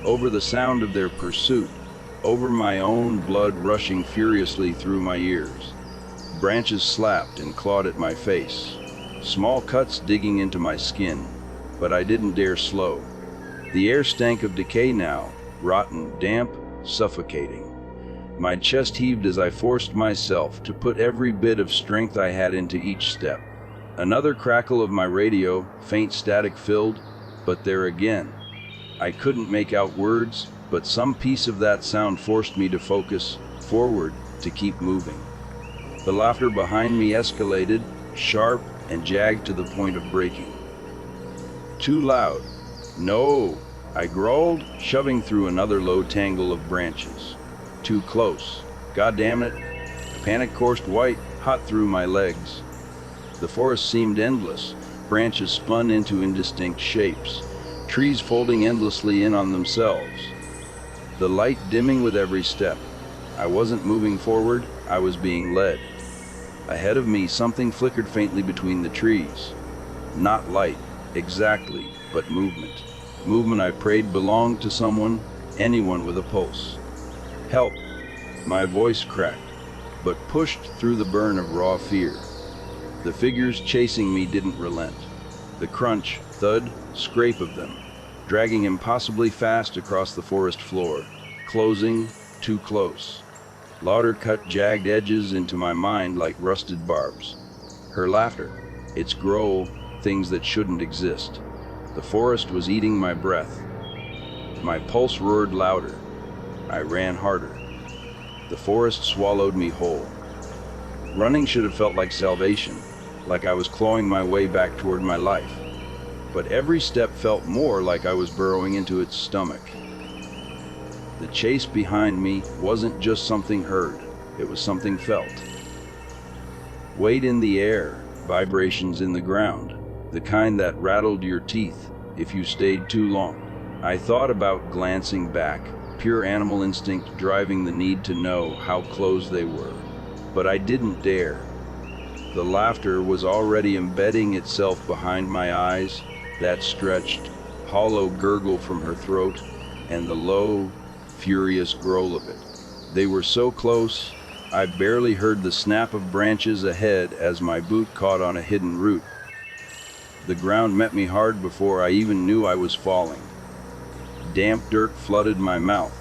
S1: Over the sound of their pursuit, over my own blood rushing furiously through my ears, branches slapped and clawed at my face, small cuts digging into my skin, but I didn't dare slow. The air stank of decay now, rotten, damp, suffocating. My chest heaved as I forced myself to put every bit of strength I had into each step. Another crackle of my radio, faint static filled, but there again. I couldn't make out words, but some piece of that sound forced me to focus, forward, to keep moving. The laughter behind me escalated, sharp and jagged to the point of breaking. Too loud. No, I growled, shoving through another low tangle of branches. Too close. God damn it. Panic coursed white, hot through my legs. The forest seemed endless. Branches spun into indistinct shapes, trees folding endlessly in on themselves. The light dimming with every step. I wasn't moving forward, I was being led. Ahead of me, something flickered faintly between the trees. Not light, exactly, but movement. Movement I prayed belonged to someone, anyone with a pulse. Help! My voice cracked, but pushed through the burn of raw fear. The figures chasing me didn't relent. The crunch, thud, scrape of them, dragging impossibly fast across the forest floor, closing, too close. Louder cut jagged edges into my mind like rusted barbs. Her laughter, its growl, things that shouldn't exist. The forest was eating my breath. My pulse roared louder. I ran harder. The forest swallowed me whole. Running should have felt like salvation, like I was clawing my way back toward my life. But every step felt more like I was burrowing into its stomach. The chase behind me wasn't just something heard, it was something felt. Weight in the air, vibrations in the ground, the kind that rattled your teeth if you stayed too long. I thought about glancing back, pure animal instinct driving the need to know how close they were. But I didn't dare. The laughter was already embedding itself behind my eyes, that stretched, hollow gurgle from her throat, and the low, furious growl of it. They were so close, I barely heard the snap of branches ahead as my boot caught on a hidden root. The ground met me hard before I even knew I was falling. Damp dirt flooded my mouth,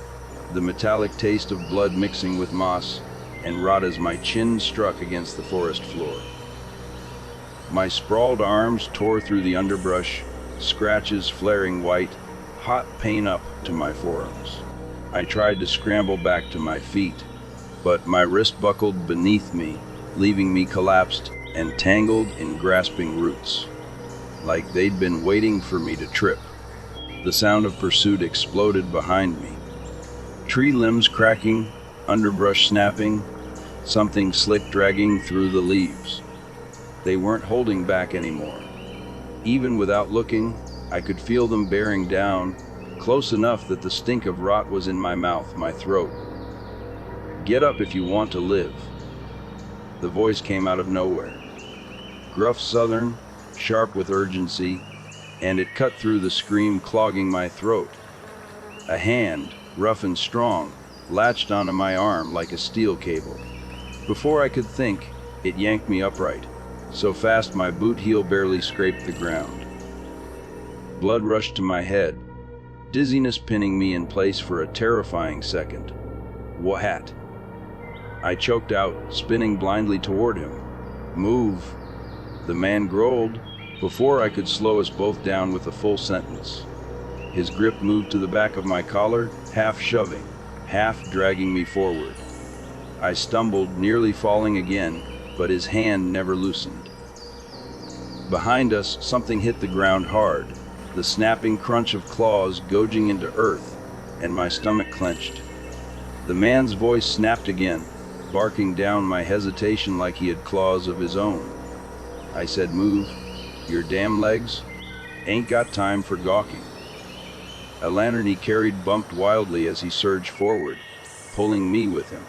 S1: the metallic taste of blood mixing with moss and rot as my chin struck against the forest floor. My sprawled arms tore through the underbrush, scratches flaring white, hot pain up to my forearms. I tried to scramble back to my feet, but my wrist buckled beneath me, leaving me collapsed and tangled in grasping roots, like they'd been waiting for me to trip. The sound of pursuit exploded behind me. Tree limbs cracking, underbrush snapping, something slick dragging through the leaves. They weren't holding back anymore. Even without looking, I could feel them bearing down, close enough that the stink of rot was in my mouth, my throat. Get up if you want to live. The voice came out of nowhere. Gruff southern, sharp with urgency, and it cut through the scream clogging my throat. A hand, rough and strong, latched onto my arm like a steel cable. Before I could think, it yanked me upright, so fast my boot heel barely scraped the ground. Blood rushed to my head, dizziness pinning me in place for a terrifying second. What? I choked out, spinning blindly toward him. Move, the man growled, before I could slow us both down with a full sentence. His grip moved to the back of my collar, half shoving, half dragging me forward. I stumbled, nearly falling again, but his hand never loosened. Behind us, something hit the ground hard, the snapping crunch of claws gouging into earth, and my stomach clenched. The man's voice snapped again, barking down my hesitation like he had claws of his own. I said, "Move, your damn legs. Ain't got time for gawking." A lantern he carried bumped wildly as he surged forward, pulling me with him.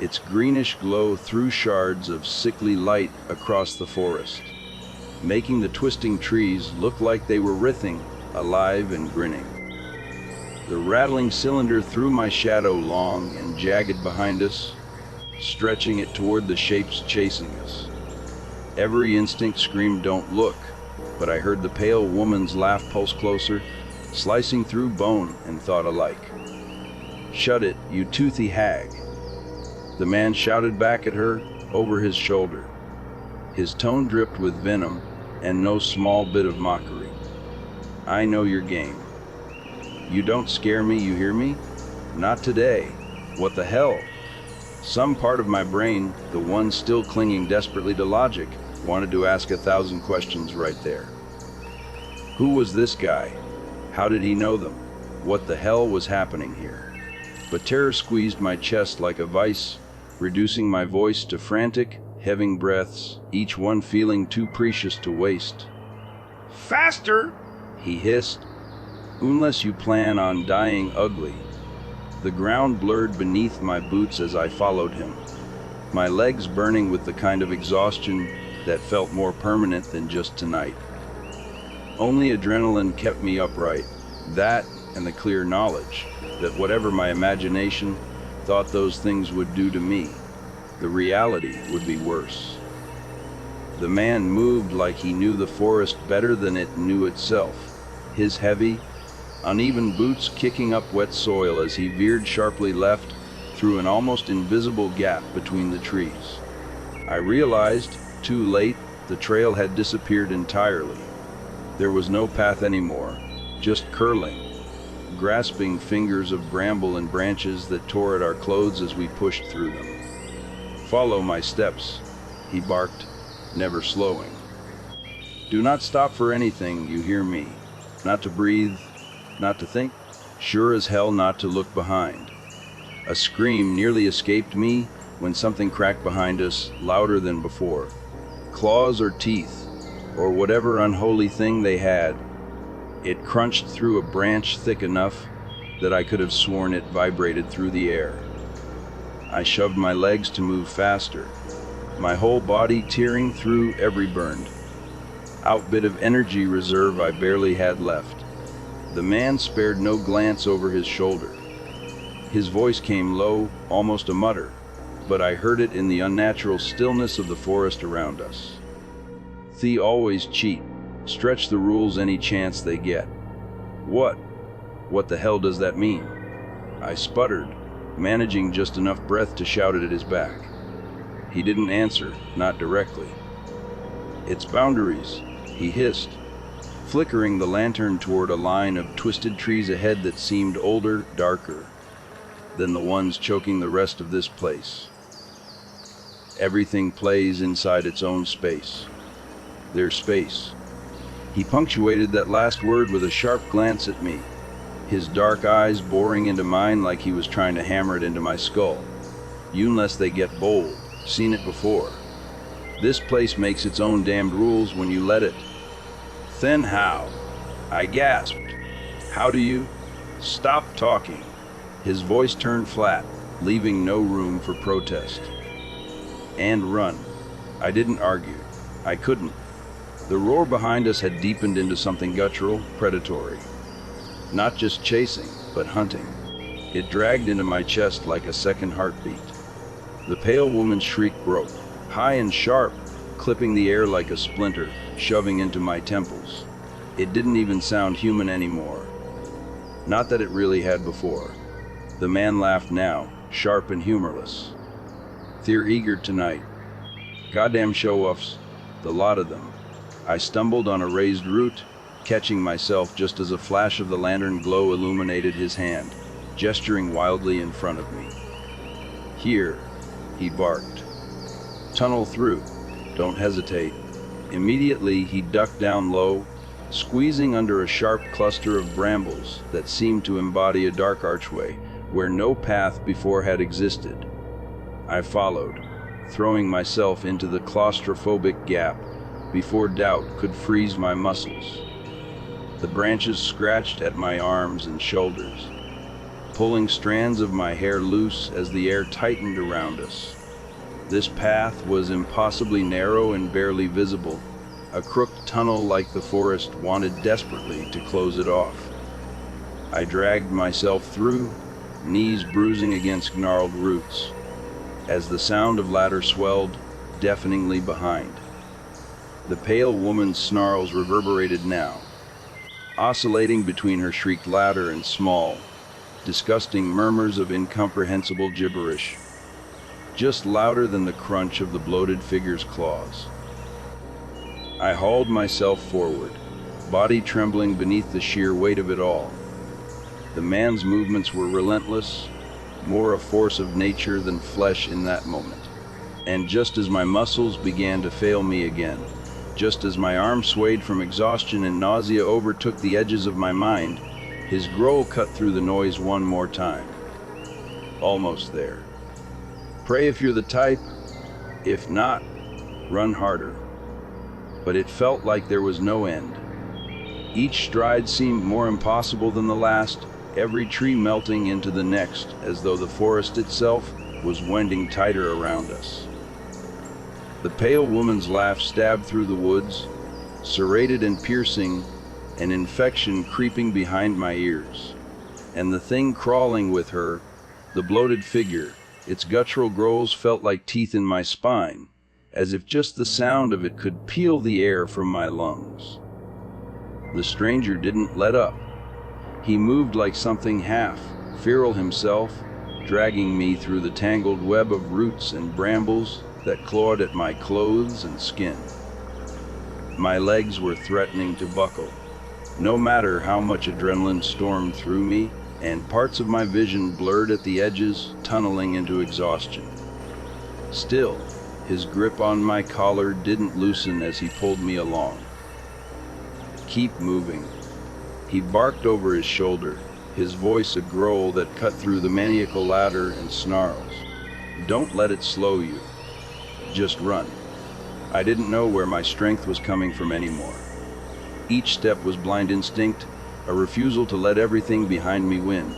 S1: Its greenish glow threw shards of sickly light across the forest, making the twisting trees look like they were writhing, alive and grinning. The rattling cylinder threw my shadow long and jagged behind us, stretching it toward the shapes chasing us. Every instinct screamed, "Don't look," but I heard the pale woman's laugh pulse closer, slicing through bone and thought alike. "Shut it, you toothy hag," the man shouted back at her over his shoulder. His tone dripped with venom and no small bit of mockery. "I know your game. You don't scare me, you hear me? Not today. What the hell?" Some part of my brain, the one still clinging desperately to logic, wanted to ask 1,000 questions right there. Who was this guy? How did he know them? What the hell was happening here? But terror squeezed my chest like a vice, reducing my voice to frantic, heaving breaths, each one feeling too precious to waste. "Faster!" he hissed. "Unless you plan on dying ugly." The ground blurred beneath my boots as I followed him, my legs burning with the kind of exhaustion that felt more permanent than just tonight. Only adrenaline kept me upright, that and the clear knowledge that whatever my imagination thought those things would do to me, the reality would be worse. The man moved like he knew the forest better than it knew itself, his heavy, uneven boots kicking up wet soil as he veered sharply left through an almost invisible gap between the trees. I realized, too late, the trail had disappeared entirely. There was no path anymore, just curling, grasping fingers of bramble and branches that tore at our clothes as we pushed through them. "Follow my steps," he barked, never slowing. "Do not stop for anything, you hear me? Not to breathe, not to think, sure as hell not to look behind." A scream nearly escaped me when something cracked behind us, louder than before. Claws or teeth, or whatever unholy thing they had. It crunched through a branch thick enough that I could have sworn it vibrated through the air. I shoved my legs to move faster, my whole body tearing through every burned out bit of energy reserve I barely had left. The man spared no glance over his shoulder. His voice came low, almost a mutter, but I heard it in the unnatural stillness of the forest around us. "They always cheat, stretch the rules any chance they get." What the hell does that mean?" I sputtered, managing just enough breath to shout it at his back. He didn't answer, not directly. "It's boundaries," he hissed, flickering the lantern toward a line of twisted trees ahead that seemed older, darker than the ones choking the rest of this place. "Everything plays inside its own space. Their space." He punctuated that last word with a sharp glance at me, his dark eyes boring into mine like he was trying to hammer it into my skull. "You unless they get bold, seen it before. This place makes its own damned rules when you let it." "Then how?" I gasped. "How do you—" "Stop talking." His voice turned flat, leaving no room for protest. "And run." I didn't argue. I couldn't. The roar behind us had deepened into something guttural, predatory. Not just chasing, but hunting. It dragged into my chest like a second heartbeat. The pale woman's shriek broke, high and sharp, clipping the air like a splinter, shoving into my temples. It didn't even sound human anymore. Not that it really had before. The man laughed now, sharp and humorless. "They're eager tonight. Goddamn show-offs, the lot of them. I stumbled on a raised root, catching myself just as a flash of the lantern glow illuminated his hand, gesturing wildly in front of me. "Here," he barked. "Tunnel through. Don't hesitate." Immediately, he ducked down low, squeezing under a sharp cluster of brambles that seemed to embody a dark archway where no path before had existed. I followed, throwing myself into the claustrophobic gap before doubt could freeze my muscles. The branches scratched at my arms and shoulders, pulling strands of my hair loose as the air tightened around us. This path was impossibly narrow and barely visible, a crooked tunnel like the forest wanted desperately to close it off. I dragged myself through, knees bruising against gnarled roots, as the sound of ladder swelled deafeningly behind. The pale woman's snarls reverberated now, oscillating between her shrieked louder and small, disgusting murmurs of incomprehensible gibberish, just louder than the crunch of the bloated figure's claws. I hauled myself forward, body trembling beneath the sheer weight of it all. The man's movements were relentless, more a force of nature than flesh in that moment. And just as my muscles began to fail me again, just as my arms swayed from exhaustion and nausea overtook the edges of my mind, his growl cut through the noise one more time. Almost there. Pray if you're the type. If not, run harder. But it felt like there was no end. Each stride seemed more impossible than the last, every tree melting into the next, as though the forest itself was wending tighter around us. The pale woman's laugh stabbed through the woods, serrated and piercing, an infection creeping behind my ears. And the thing crawling with her, the bloated figure, its guttural growls felt like teeth in my spine, as if just the sound of it could peel the air from my lungs. The stranger didn't let up. He moved like something half feral himself, dragging me through the tangled web of roots and brambles that clawed at my clothes and skin. My legs were threatening to buckle, no matter how much adrenaline stormed through me, and parts of my vision blurred at the edges, tunneling into exhaustion. Still, his grip on my collar didn't loosen as he pulled me along. "Keep moving," he barked over his shoulder, his voice a growl that cut through the maniacal ladder and snarls. "Don't let it slow you. Just run." I didn't know where my strength was coming from anymore. Each step was blind instinct, a refusal to let everything behind me win.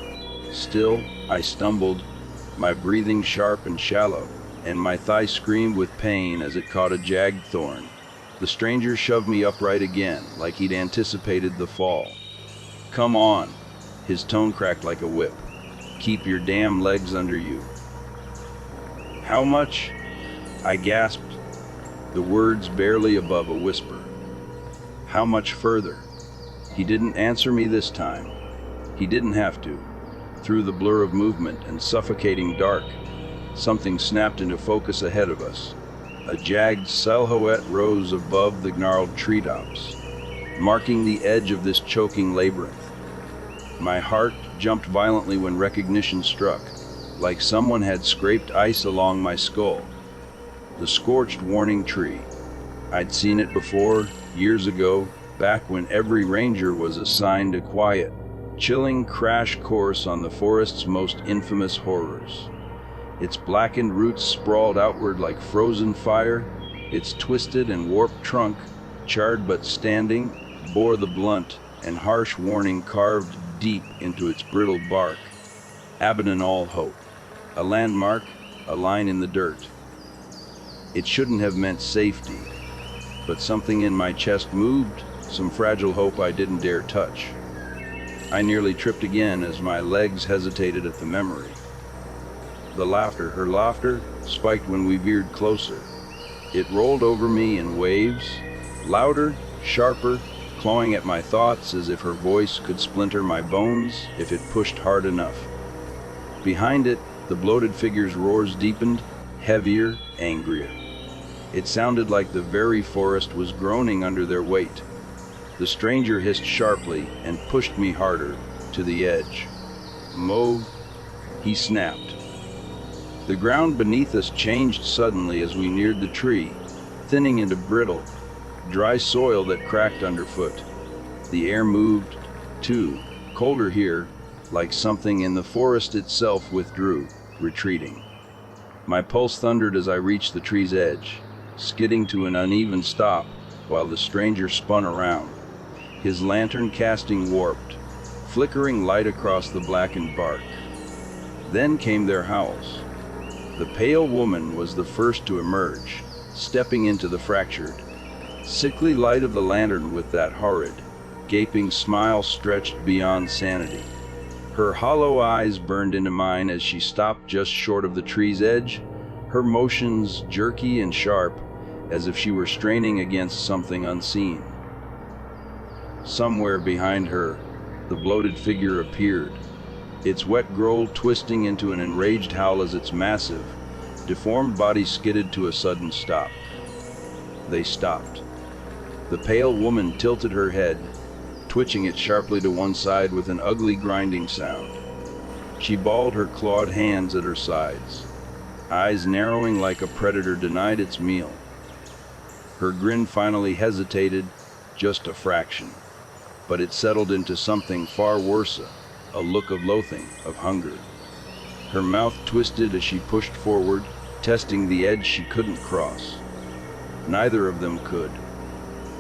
S1: Still, I stumbled, my breathing sharp and shallow, and my thigh screamed with pain as it caught a jagged thorn. The stranger shoved me upright again, like he'd anticipated the fall. "Come on," his tone cracked like a whip. "Keep your damn legs under you." "How much?" I gasped, the words barely above a whisper. "How much further?" He didn't answer me this time. He didn't have to. Through the blur of movement and suffocating dark, something snapped into focus ahead of us. A jagged silhouette rose above the gnarled treetops, marking the edge of this choking labyrinth. My heart jumped violently when recognition struck, like someone had scraped ice along my skull. The scorched warning tree. I'd seen it before, years ago, back when every ranger was assigned a quiet, chilling crash course on the forest's most infamous horrors. Its blackened roots sprawled outward like frozen fire, its twisted and warped trunk, charred but standing, bore the blunt and harsh warning carved deep into its brittle bark. Abandon all hope. A landmark, a line in the dirt. It shouldn't have meant safety, but something in my chest moved, some fragile hope I didn't dare touch. I nearly tripped again as my legs hesitated at the memory. The laughter, her laughter, spiked when we veered closer. It rolled over me in waves, louder, sharper, clawing at my thoughts as if her voice could splinter my bones if it pushed hard enough. Behind it, the bloated figure's roars deepened, heavier, angrier. It sounded like the very forest was groaning under their weight. The stranger hissed sharply and pushed me harder, to the edge. "Move," he snapped. The ground beneath us changed suddenly as we neared the tree, thinning into brittle, dry soil that cracked underfoot. The air moved, too, colder here, like something in the forest itself withdrew, retreating. My pulse thundered as I reached the tree's edge, skidding to an uneven stop while the stranger spun around, his lantern casting warped, flickering light across the blackened bark. Then came their howls. The pale woman was the first to emerge, stepping into the fractured, sickly light of the lantern with that horrid, gaping smile stretched beyond sanity. Her hollow eyes burned into mine as she stopped just short of the tree's edge, her motions jerky and sharp, as if she were straining against something unseen. Somewhere behind her, the bloated figure appeared, its wet growl twisting into an enraged howl as its massive, deformed body skidded to a sudden stop. They stopped. The pale woman tilted her head, twitching it sharply to one side with an ugly grinding sound. She balled her clawed hands at her sides, eyes narrowing like a predator denied its meal. Her grin finally hesitated, just a fraction, but it settled into something far worse, a look of loathing, of hunger. Her mouth twisted as she pushed forward, testing the edge she couldn't cross. Neither of them could.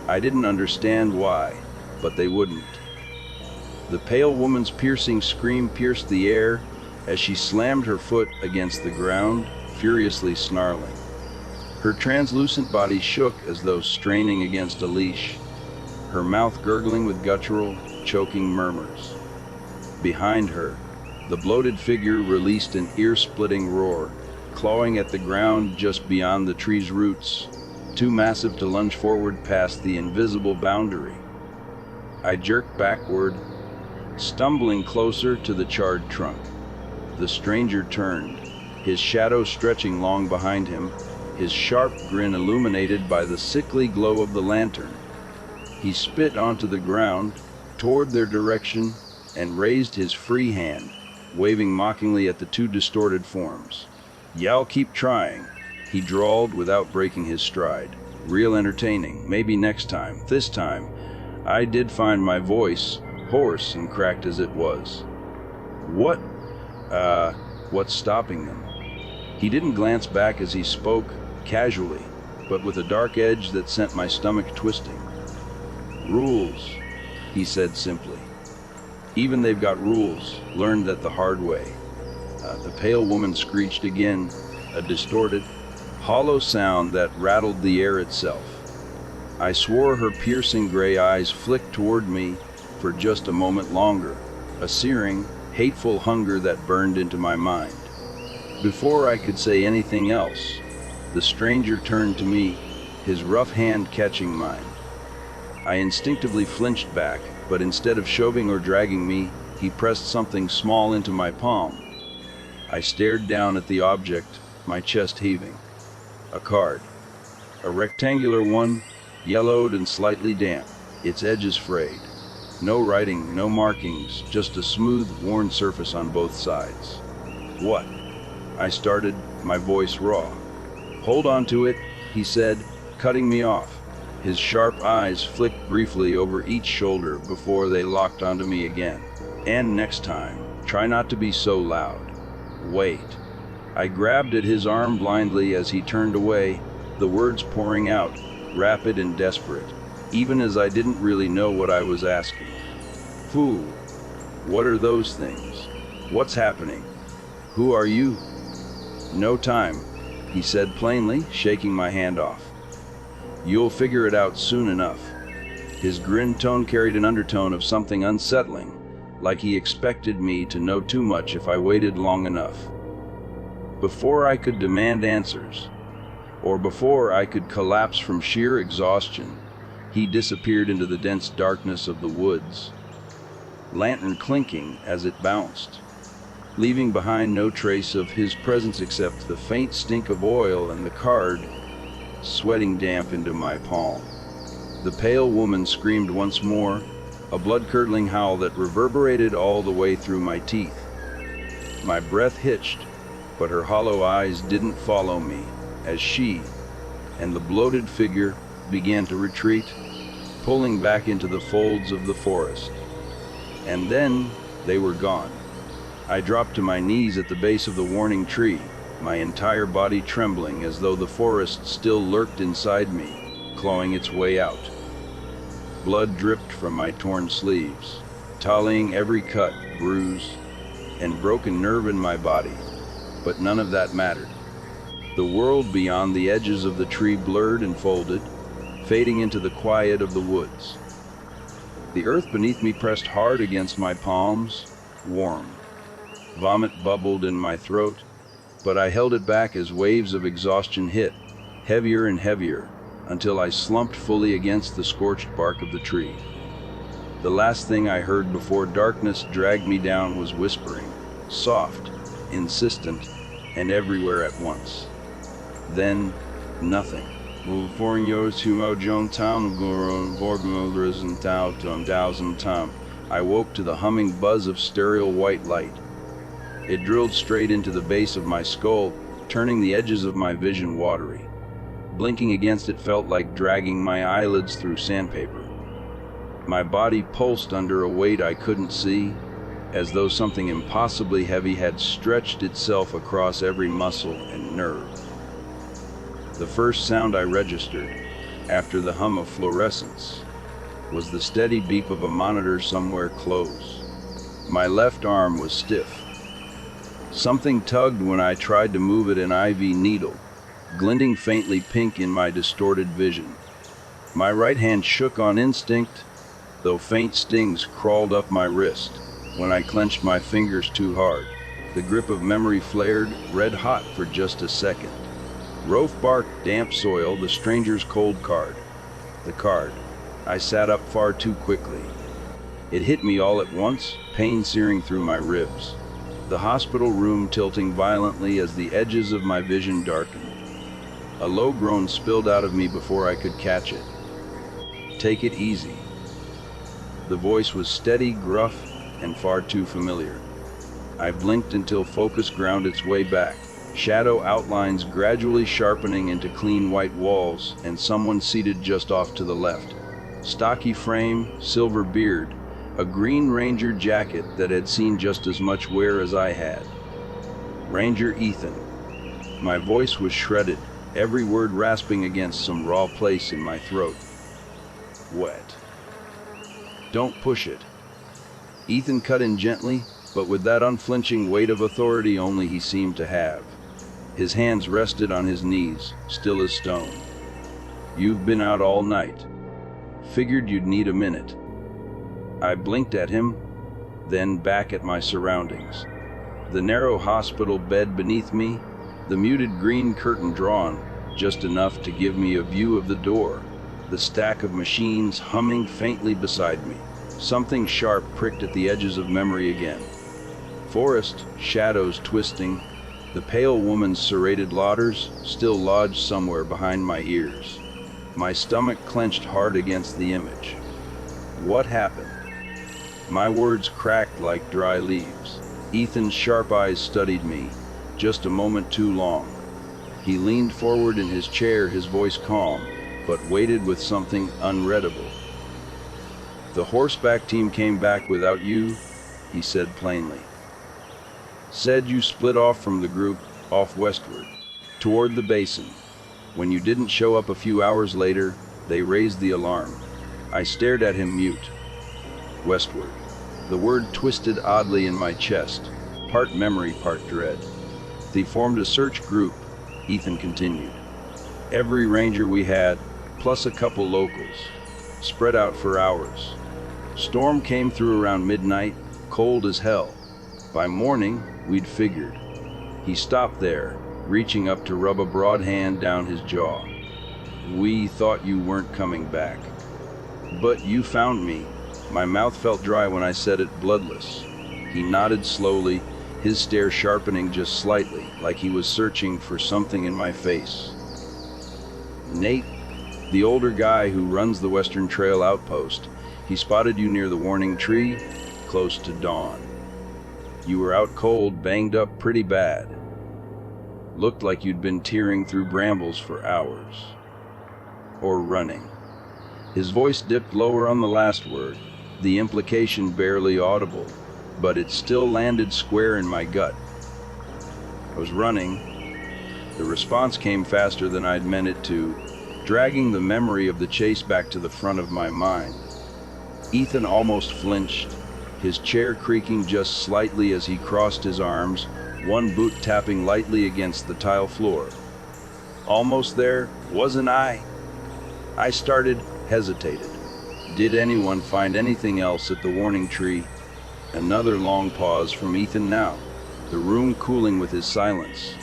S1: I didn't understand why, but they wouldn't. The pale woman's piercing scream pierced the air as she slammed her foot against the ground, furiously snarling. Her translucent body shook as though straining against a leash, her mouth gurgling with guttural, choking murmurs. Behind her, the bloated figure released an ear-splitting roar, clawing at the ground just beyond the tree's roots, too massive to lunge forward past the invisible boundary. I jerked backward, stumbling closer to the charred trunk. The stranger turned, his shadow stretching long behind him, his sharp grin illuminated by the sickly glow of the lantern. He spit onto the ground, toward their direction, and raised his free hand, waving mockingly at the two distorted forms. "Y'all keep trying," he drawled without breaking his stride. "Real entertaining, maybe next time. This time, I did find my voice, hoarse and cracked as it was." What's stopping them?" He didn't glance back as he spoke, casually, but with a dark edge that sent my stomach twisting. "Rules," he said simply. "Even they've got rules, learned that the hard way." The pale woman screeched again, a distorted, hollow sound that rattled the air itself. I swore her piercing gray eyes flicked toward me for just a moment longer, a searing, hateful hunger that burned into my mind. Before I could say anything else, the stranger turned to me, his rough hand catching mine. I instinctively flinched back, but instead of shoving or dragging me, he pressed something small into my palm. I stared down at the object, my chest heaving. A card. A rectangular one, yellowed and slightly damp, its edges frayed. No writing, no markings, just a smooth, worn surface on both sides. "What?" I started, my voice raw. "Hold on to it," he said, cutting me off. His sharp eyes flicked briefly over each shoulder before they locked onto me again. "And next time, try not to be so loud. Wait." I grabbed at his arm blindly as he turned away, the words pouring out, rapid and desperate, even as I didn't really know what I was asking. "Who? What are those things? What's happening? Who are you?" "No time," he said plainly, shaking my hand off. "You'll figure it out soon enough." His grin tone carried an undertone of something unsettling, like he expected me to know too much if I waited long enough. Before I could demand answers, or before I could collapse from sheer exhaustion, he disappeared into the dense darkness of the woods, lantern clinking as it bounced, leaving behind no trace of his presence except the faint stink of oil and the card sweating damp into my palm. The pale woman screamed once more, a blood-curdling howl that reverberated all the way through my teeth. My breath hitched, but her hollow eyes didn't follow me, as she and the bloated figure began to retreat, pulling back into the folds of the forest. And then they were gone. I dropped to my knees at the base of the warning tree, my entire body trembling as though the forest still lurked inside me, clawing its way out. Blood dripped from my torn sleeves, tallying every cut, bruise, and broken nerve in my body, but none of that mattered. The world beyond the edges of the tree blurred and folded, fading into the quiet of the woods. The earth beneath me pressed hard against my palms, warm. Vomit bubbled in my throat, but I held it back as waves of exhaustion hit, heavier and heavier, until I slumped fully against the scorched bark of the tree. The last thing I heard before darkness dragged me down was whispering, soft, insistent, and everywhere at once. Then, nothing. I woke to the humming buzz of sterile white light. It drilled straight into the base of my skull, turning the edges of my vision watery. Blinking against it felt like dragging my eyelids through sandpaper. My body pulsed under a weight I couldn't see, as though something impossibly heavy had stretched itself across every muscle and nerve. The first sound I registered, after the hum of fluorescence, was the steady beep of a monitor somewhere close. My left arm was stiff. Something tugged when I tried to move it, an IV needle, glinting faintly pink in my distorted vision. My right hand shook on instinct, though faint stings crawled up my wrist when I clenched my fingers too hard. The grip of memory flared, red hot for just a second. Rope bark, damp soil, the stranger's cold card. The card. I sat up far too quickly. It hit me all at once, pain searing through my ribs. The hospital room tilting violently as the edges of my vision darkened. A low groan spilled out of me before I could catch it. Take it easy. The voice was steady, gruff, and far too familiar. I blinked until focus ground its way back. Shadow outlines gradually sharpening into clean white walls, and someone seated just off to the left. Stocky frame, silver beard, a green Ranger jacket that had seen just as much wear as I had. Ranger Ethan. My voice was shredded, every word rasping against some raw place in my throat. Wet. Don't push it. Ethan cut in gently, but with that unflinching weight of authority only he seemed to have. His hands rested on his knees, still as stone. You've been out all night. Figured you'd need a minute. I blinked at him, then back at my surroundings. The narrow hospital bed beneath me, the muted green curtain drawn, just enough to give me a view of the door, the stack of machines humming faintly beside me. Something sharp pricked at the edges of memory again. Forest, shadows twisting, the pale woman's serrated lauders still lodged somewhere behind my ears. My stomach clenched hard against the image. What happened? My words cracked like dry leaves. Ethan's sharp eyes studied me, just a moment too long. He leaned forward in his chair, his voice calm, but weighted with something unreadable. The horseback team came back without you, he said plainly. Said you split off from the group, off westward, toward the basin. When you didn't show up a few hours later, they raised the alarm. I stared at him mute. Westward. The word twisted oddly in my chest, part memory, part dread. They formed a search group, Ethan continued. Every ranger we had, plus a couple locals, spread out for hours. Storm came through around midnight, cold as hell. By morning, we'd figured. He stopped there, reaching up to rub a broad hand down his jaw. We thought you weren't coming back. But you found me. My mouth felt dry when I said it, bloodless. He nodded slowly, his stare sharpening just slightly, like he was searching for something in my face. Nate, the older guy who runs the Western Trail outpost, he spotted you near the warning tree, close to dawn. You were out cold, banged up pretty bad. Looked like you'd been tearing through brambles for hours. Or running. His voice dipped lower on the last word, the implication barely audible, but it still landed square in my gut. I was running. The response came faster than I'd meant it to, dragging the memory of the chase back to the front of my mind. Ethan almost flinched, his chair creaking just slightly as he crossed his arms, one boot tapping lightly against the tile floor. Almost there, wasn't I? I started, hesitated. Did anyone find anything else at the warning tree? Another long pause from Ethan now, the room cooling with his silence.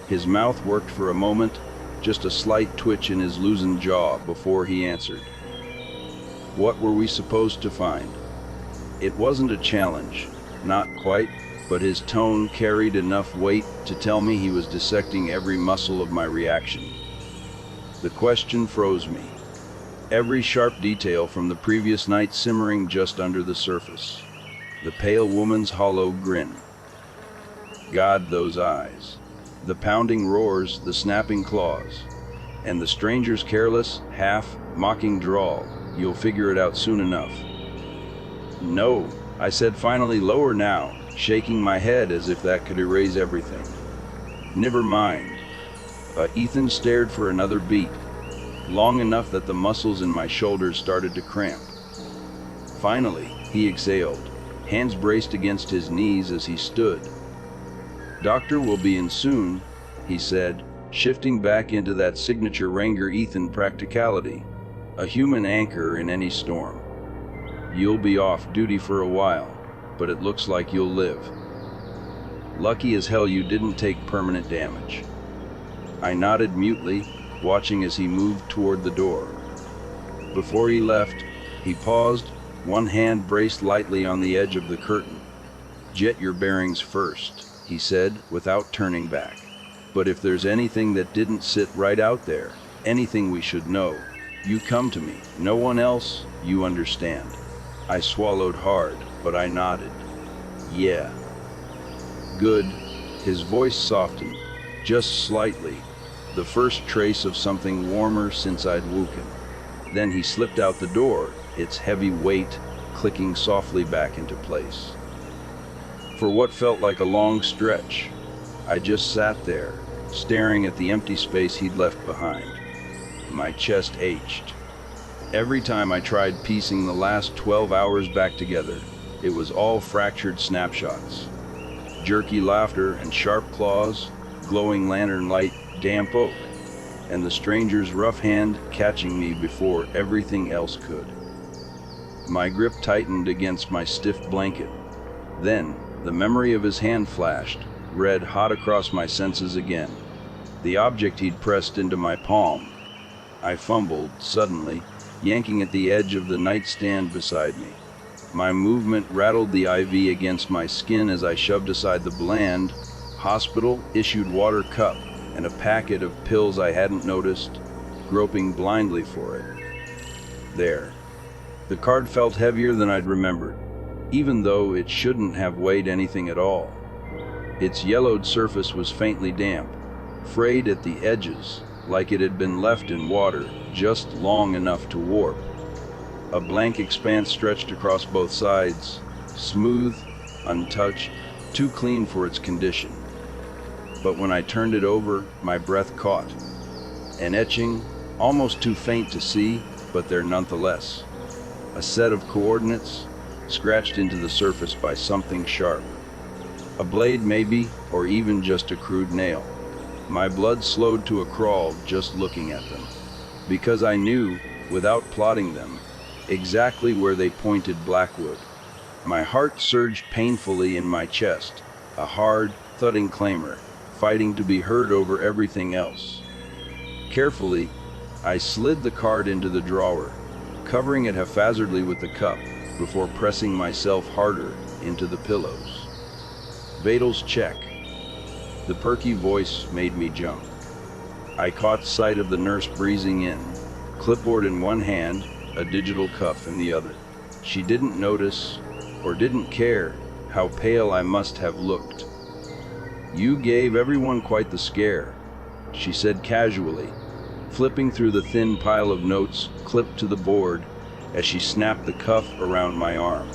S1: His mouth worked for a moment, just a slight twitch in his loosened jaw before he answered. What were we supposed to find? It wasn't a challenge, not quite, but his tone carried enough weight to tell me he was dissecting every muscle of my reaction. The question froze me, every sharp detail from the previous night simmering just under the surface. The pale woman's hollow grin. God, those eyes. The pounding roars, the snapping claws. And the stranger's careless, half-mocking drawl. You'll figure it out soon enough. No, I said finally, lower now, shaking my head as if that could erase everything. Never mind. Ethan stared for another beat, long enough that the muscles in my shoulders started to cramp. Finally, he exhaled, hands braced against his knees as he stood. Doctor will be in soon, he said, shifting back into that signature Ranger Ethan practicality, a human anchor in any storm. You'll be off duty for a while, but it looks like you'll live. Lucky as hell you didn't take permanent damage. I nodded mutely, watching as he moved toward the door. Before he left, he paused, one hand braced lightly on the edge of the curtain. Jet your bearings first, he said, without turning back. But if there's anything that didn't sit right out there, anything we should know, you come to me. No one else, you understand. I swallowed hard, but I nodded. Yeah. Good. His voice softened, just slightly, the first trace of something warmer since I'd woken. Then he slipped out the door, its heavy weight clicking softly back into place. For what felt like a long stretch, I just sat there, staring at the empty space he'd left behind. My chest ached. Every time I tried piecing the last 12 hours back together, it was all fractured snapshots. Jerky laughter and sharp claws, glowing lantern light, damp oak, and the stranger's rough hand catching me before everything else could. My grip tightened against my stiff blanket. Then, the memory of his hand flashed, red hot across my senses again. The object he'd pressed into my palm. I fumbled, suddenly, yanking at the edge of the nightstand beside me. My movement rattled the IV against my skin as I shoved aside the bland, hospital-issued water cup and a packet of pills I hadn't noticed, groping blindly for it. There. The card felt heavier than I'd remembered, even though it shouldn't have weighed anything at all. Its yellowed surface was faintly damp, frayed at the edges, like it had been left in water just long enough to warp. A blank expanse stretched across both sides, smooth, untouched, too clean for its condition. But when I turned it over, my breath caught. An etching, almost too faint to see, but there nonetheless. A set of coordinates, scratched into the surface by something sharp. A blade maybe, or even just a crude nail. My blood slowed to a crawl just looking at them, because I knew, without plotting them, exactly where they pointed Blackwood. My heart surged painfully in my chest, a hard, thudding clamor, fighting to be heard over everything else. Carefully, I slid the card into the drawer, covering it haphazardly with the cup, before pressing myself harder into the pillows. Vitals check. The perky voice made me jump. I caught sight of the nurse breezing in, clipboard in one hand, a digital cuff in the other. She didn't notice, or didn't care, how pale I must have looked. "You gave everyone quite the scare," she said casually, flipping through the thin pile of notes clipped to the board as she snapped the cuff around my arm.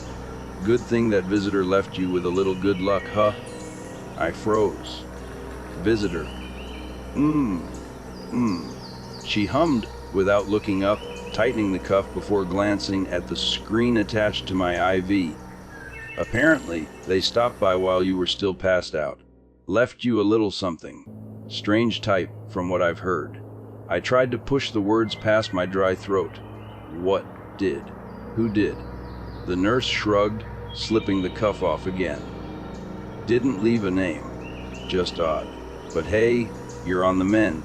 S1: "Good thing that visitor left you with a little good luck, huh?" I froze. "Visitor? She hummed without looking up, tightening the cuff before glancing at the screen attached to my IV. "Apparently, they stopped by while you were still passed out. Left you a little something. Strange type, from what I've heard." I tried to push the words past my dry throat. "What did? Who did?" The nurse shrugged, slipping the cuff off again. "Didn't leave a name. Just odd. But hey, you're on the mend.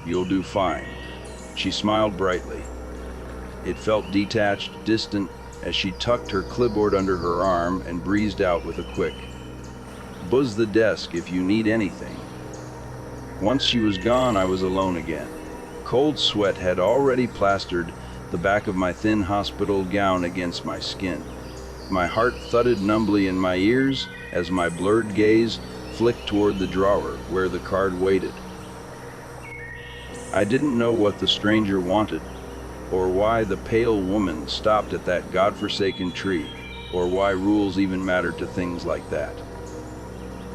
S1: You'll do fine." She smiled brightly. It felt detached, distant, as she tucked her clipboard under her arm and breezed out with a quick, "Buzz the desk if you need anything." Once she was gone, I was alone again. Cold sweat had already plastered the back of my thin hospital gown against my skin. My heart thudded numbly in my ears as my blurred gaze flicked toward the drawer where the card waited. I didn't know what the stranger wanted, or why the pale woman stopped at that godforsaken tree, or why rules even mattered to things like that.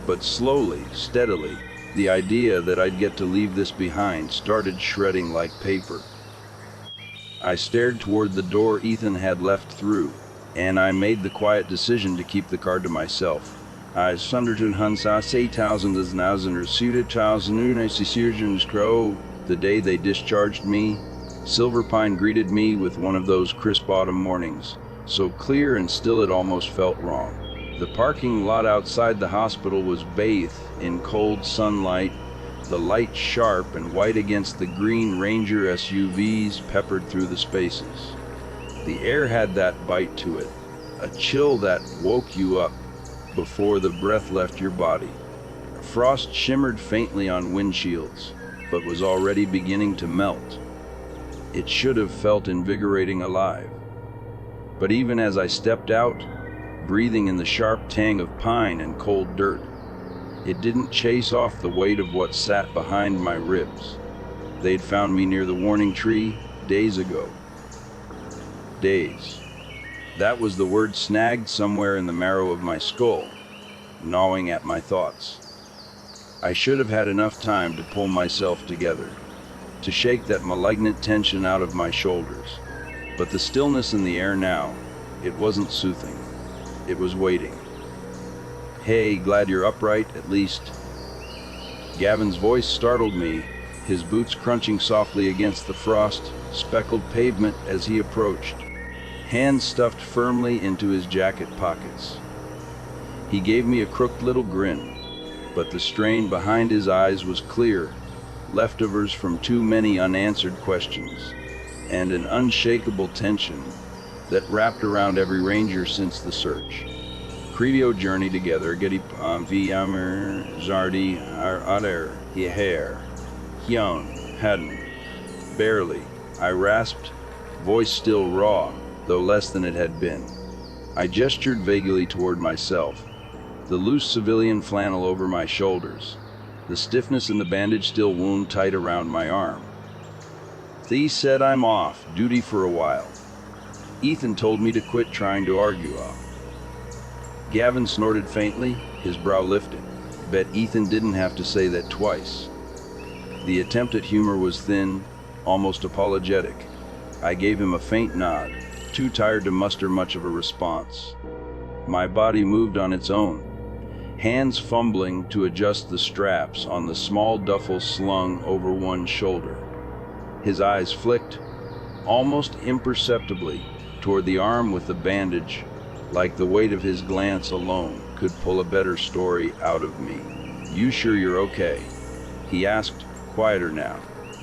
S1: But slowly, steadily, the idea that I'd get to leave this behind started shredding like paper. I stared toward the door Ethan had left through, and I made the quiet decision to keep the card to myself. I sunderton hunsa 6,000 crow. The day they discharged me, Silverpine greeted me with one of those crisp autumn mornings, so clear and still it almost felt wrong. The parking lot outside the hospital was bathed in cold sunlight, the light sharp and white against the green Ranger SUVs peppered through the spaces. The air had that bite to it, a chill that woke you up before the breath left your body. Frost shimmered faintly on windshields, but was already beginning to melt. It should have felt invigorating alive. But even as I stepped out, breathing in the sharp tang of pine and cold dirt, it didn't chase off the weight of what sat behind my ribs. They'd found me near the warning tree days ago. Days. That was the word snagged somewhere in the marrow of my skull, gnawing at my thoughts. I should have had enough time to pull myself together, to shake that malignant tension out of my shoulders. But the stillness in the air now, it wasn't soothing. It was waiting. "Hey, glad you're upright, at least." Gavin's voice startled me, his boots crunching softly against the frost-speckled pavement as he approached, hands stuffed firmly into his jacket pockets. He gave me a crooked little grin, but the strain behind his eyes was clear, leftovers from too many unanswered questions, and an unshakable tension that wrapped around every ranger since the search. Crevio journey together, Getty Viamer, Zardi, Ader, Yeher, Hyun, Hadden. Barely, I rasped, voice still raw, though less than it had been. I gestured vaguely toward myself, the loose civilian flannel over my shoulders, the stiffness in the bandage still wound tight around my arm. "Thee said I'm off duty for a while. Ethan told me to quit trying to argue off." Gavin snorted faintly, his brow lifted. Bet Ethan didn't have to say that twice. The attempt at humor was thin, almost apologetic. I gave him a faint nod, too tired to muster much of a response. My body moved on its own, hands fumbling to adjust the straps on the small duffel slung over one shoulder. His eyes flicked, almost imperceptibly, toward the arm with the bandage, like the weight of his glance alone could pull a better story out of me. "You sure you're okay?" he asked, quieter now.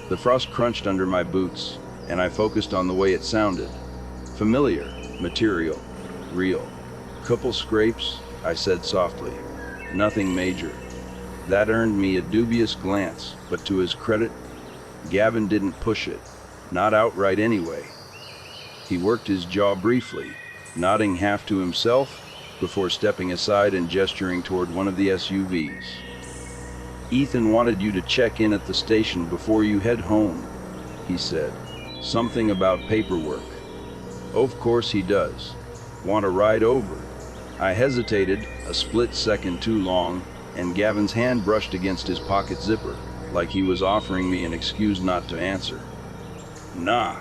S1: The frost crunched under my boots, and I focused on the way it sounded. Familiar, material, real. "Couple scrapes," I said softly. "Nothing major." That earned me a dubious glance, but to his credit, Gavin didn't push it, not outright anyway. He worked his jaw briefly, nodding half to himself before stepping aside and gesturing toward one of the SUVs. "Ethan wanted you to check in at the station before you head home," he said. "Something about paperwork." "Of course he does. Want a ride over?" I hesitated, a split second too long, and Gavin's hand brushed against his pocket zipper, like he was offering me an excuse not to answer. "Nah,"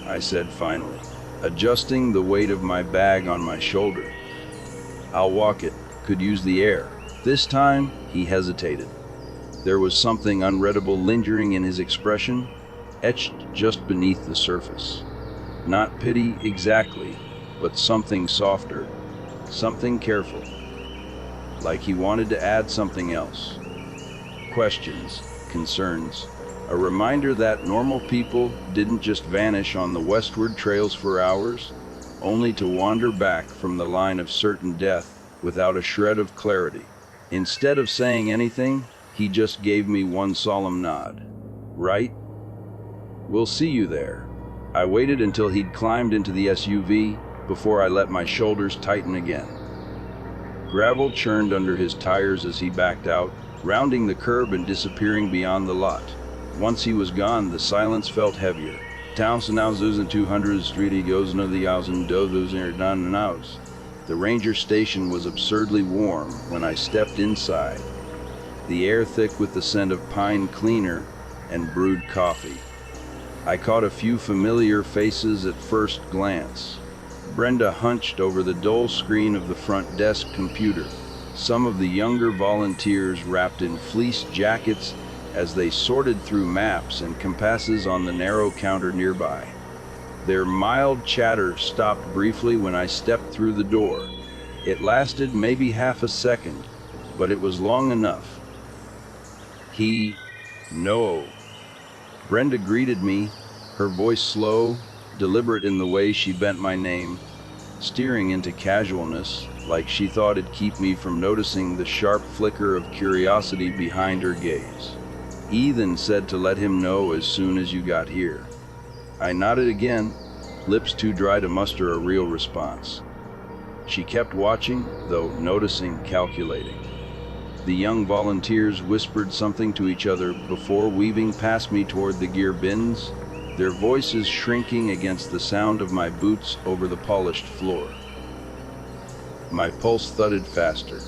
S1: I said finally, adjusting the weight of my bag on my shoulder. "I'll walk it, could use the air." This time, he hesitated. There was something unreadable lingering in his expression, etched just beneath the surface. Not pity exactly, but something softer, something careful. Like he wanted to add something else. Questions, concerns, a reminder that normal people didn't just vanish on the westward trails for hours, only to wander back from the line of certain death without a shred of clarity. Instead of saying anything, he just gave me one solemn nod. "Right? We'll see you there." I waited until he'd climbed into the SUV before I let my shoulders tighten again. Gravel churned under his tires as he backed out, rounding the curb and disappearing beyond the lot. Once he was gone, the silence felt heavier. Townsend now in 200th Street, he goes no the house and do those in done house. The ranger station was absurdly warm when I stepped inside, the air thick with the scent of pine cleaner and brewed coffee. I caught a few familiar faces at first glance. Brenda hunched over the dull screen of the front desk computer, some of the younger volunteers wrapped in fleece jackets as they sorted through maps and compasses on the narrow counter nearby. Their mild chatter stopped briefly when I stepped through the door. It lasted maybe half a second, but it was long enough. No. Brenda greeted me, her voice slow, deliberate in the way she bent my name, steering into casualness, like she thought it'd keep me from noticing the sharp flicker of curiosity behind her gaze. "Ethan said to let him know as soon as you got here." I nodded again, lips too dry to muster a real response. She kept watching, though noticing, calculating. The young volunteers whispered something to each other before weaving past me toward the gear bins, their voices shrinking against the sound of my boots over the polished floor. My pulse thudded faster.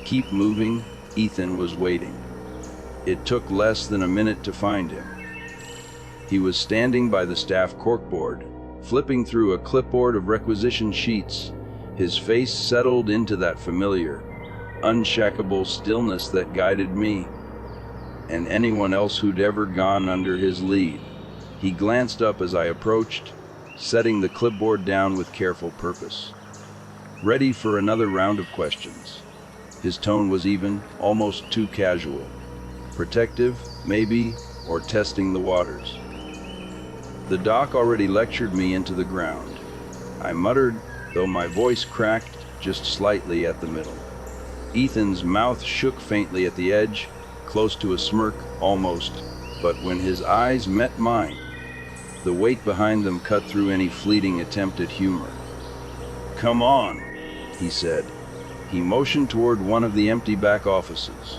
S1: "Keep moving," Ethan was waiting. It took less than a minute to find him. He was standing by the staff corkboard, flipping through a clipboard of requisition sheets, his face settled into that familiar, unshakable stillness that guided me, and anyone else who'd ever gone under his lead. He glanced up as I approached, setting the clipboard down with careful purpose. Ready for another round of questions. His tone was even, almost too casual. Protective, maybe, or testing the waters. The doc already lectured me into the ground. I muttered, though my voice cracked just slightly at the middle. Ethan's mouth shook faintly at the edge, close to a smirk, almost, but when his eyes met mine, the weight behind them cut through any fleeting attempt at humor. "Come on," he said. He motioned toward one of the empty back offices.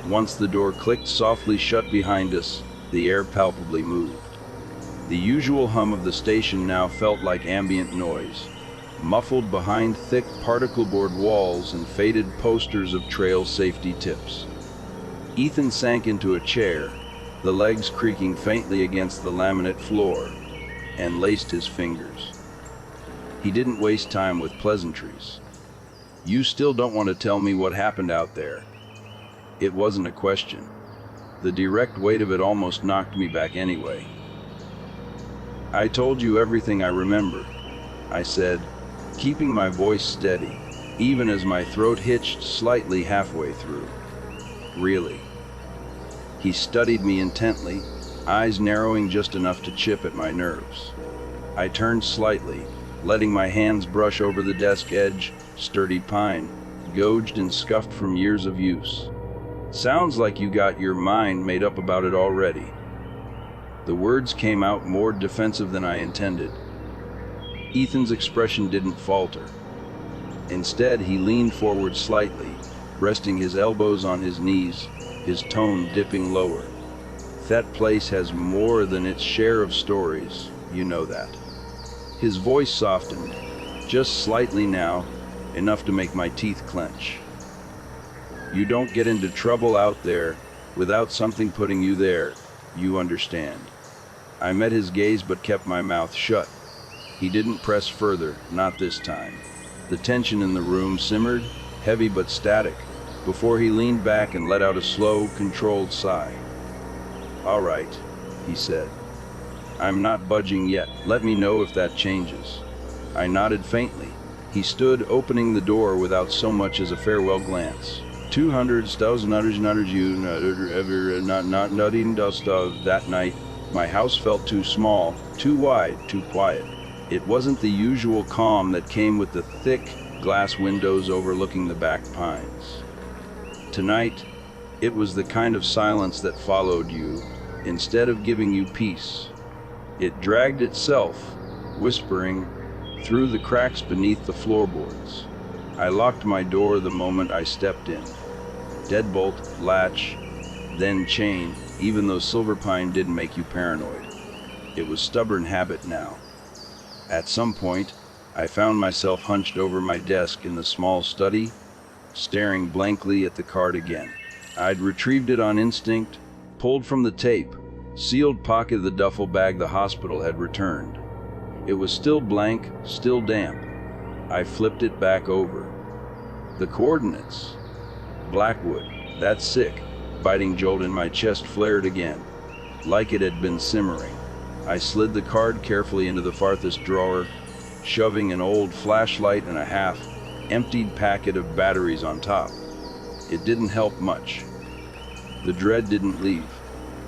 S1: Once the door clicked softly shut behind us, the air palpably moved. The usual hum of the station now felt like ambient noise, muffled behind thick particle board walls and faded posters of trail safety tips. Ethan sank into a chair, the legs creaking faintly against the laminate floor, and laced his fingers. He didn't waste time with pleasantries. "You still don't want to tell me what happened out there?" It wasn't a question. The direct weight of it almost knocked me back anyway. "I told you everything I remember," I said, keeping my voice steady, even as my throat hitched slightly halfway through. "Really?" He studied me intently, eyes narrowing just enough to chip at my nerves. I turned slightly, letting my hands brush over the desk edge, sturdy pine, gouged and scuffed from years of use. "Sounds like you got your mind made up about it already." The words came out more defensive than I intended. Ethan's expression didn't falter. Instead, he leaned forward slightly, resting his elbows on his knees, his tone dipping lower. That place has more than its share of stories, you know that. His voice softened, just slightly now, enough to make my teeth clench. You don't get into trouble out there without something putting you there, you understand. I met his gaze but kept my mouth shut. He didn't press further, not this time. The tension in the room simmered, heavy but static, before he leaned back and let out a slow, controlled sigh. "All right," he said. "I'm not budging yet. Let me know if that changes." I nodded faintly. He stood, opening the door without so much as a farewell glance. 200,000 you ever not eating dust of that night. My house felt too small, too wide, too quiet. It wasn't the usual calm that came with the thick glass windows overlooking the back pines. Tonight, it was the kind of silence that followed you instead of giving you peace. It dragged itself, whispering, through the cracks beneath the floorboards. I locked my door the moment I stepped in. Deadbolt, latch, then chain, even though silver pine didn't make you paranoid. It was stubborn habit now. At some point, I found myself hunched over my desk in the small study, staring blankly at the card again. I'd retrieved it on instinct, pulled from the tape, sealed pocket of the duffel bag the hospital had returned. It was still blank, still damp. I flipped it back over. The coordinates. Blackwood. That's sick. Biting jolt in my chest flared again, like it had been simmering. I slid the card carefully into the farthest drawer, shoving an old flashlight and a half-emptied packet of batteries on top. It didn't help much. The dread didn't leave.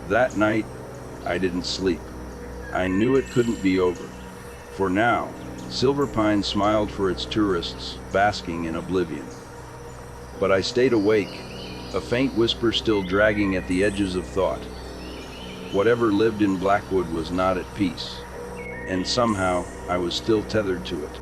S1: That night, I didn't sleep. I knew it couldn't be over. For now, Silver Pine smiled for its tourists, basking in oblivion. But I stayed awake, a faint whisper still dragging at the edges of thought. Whatever lived in Blackwood was not at peace, and somehow I was still tethered to it.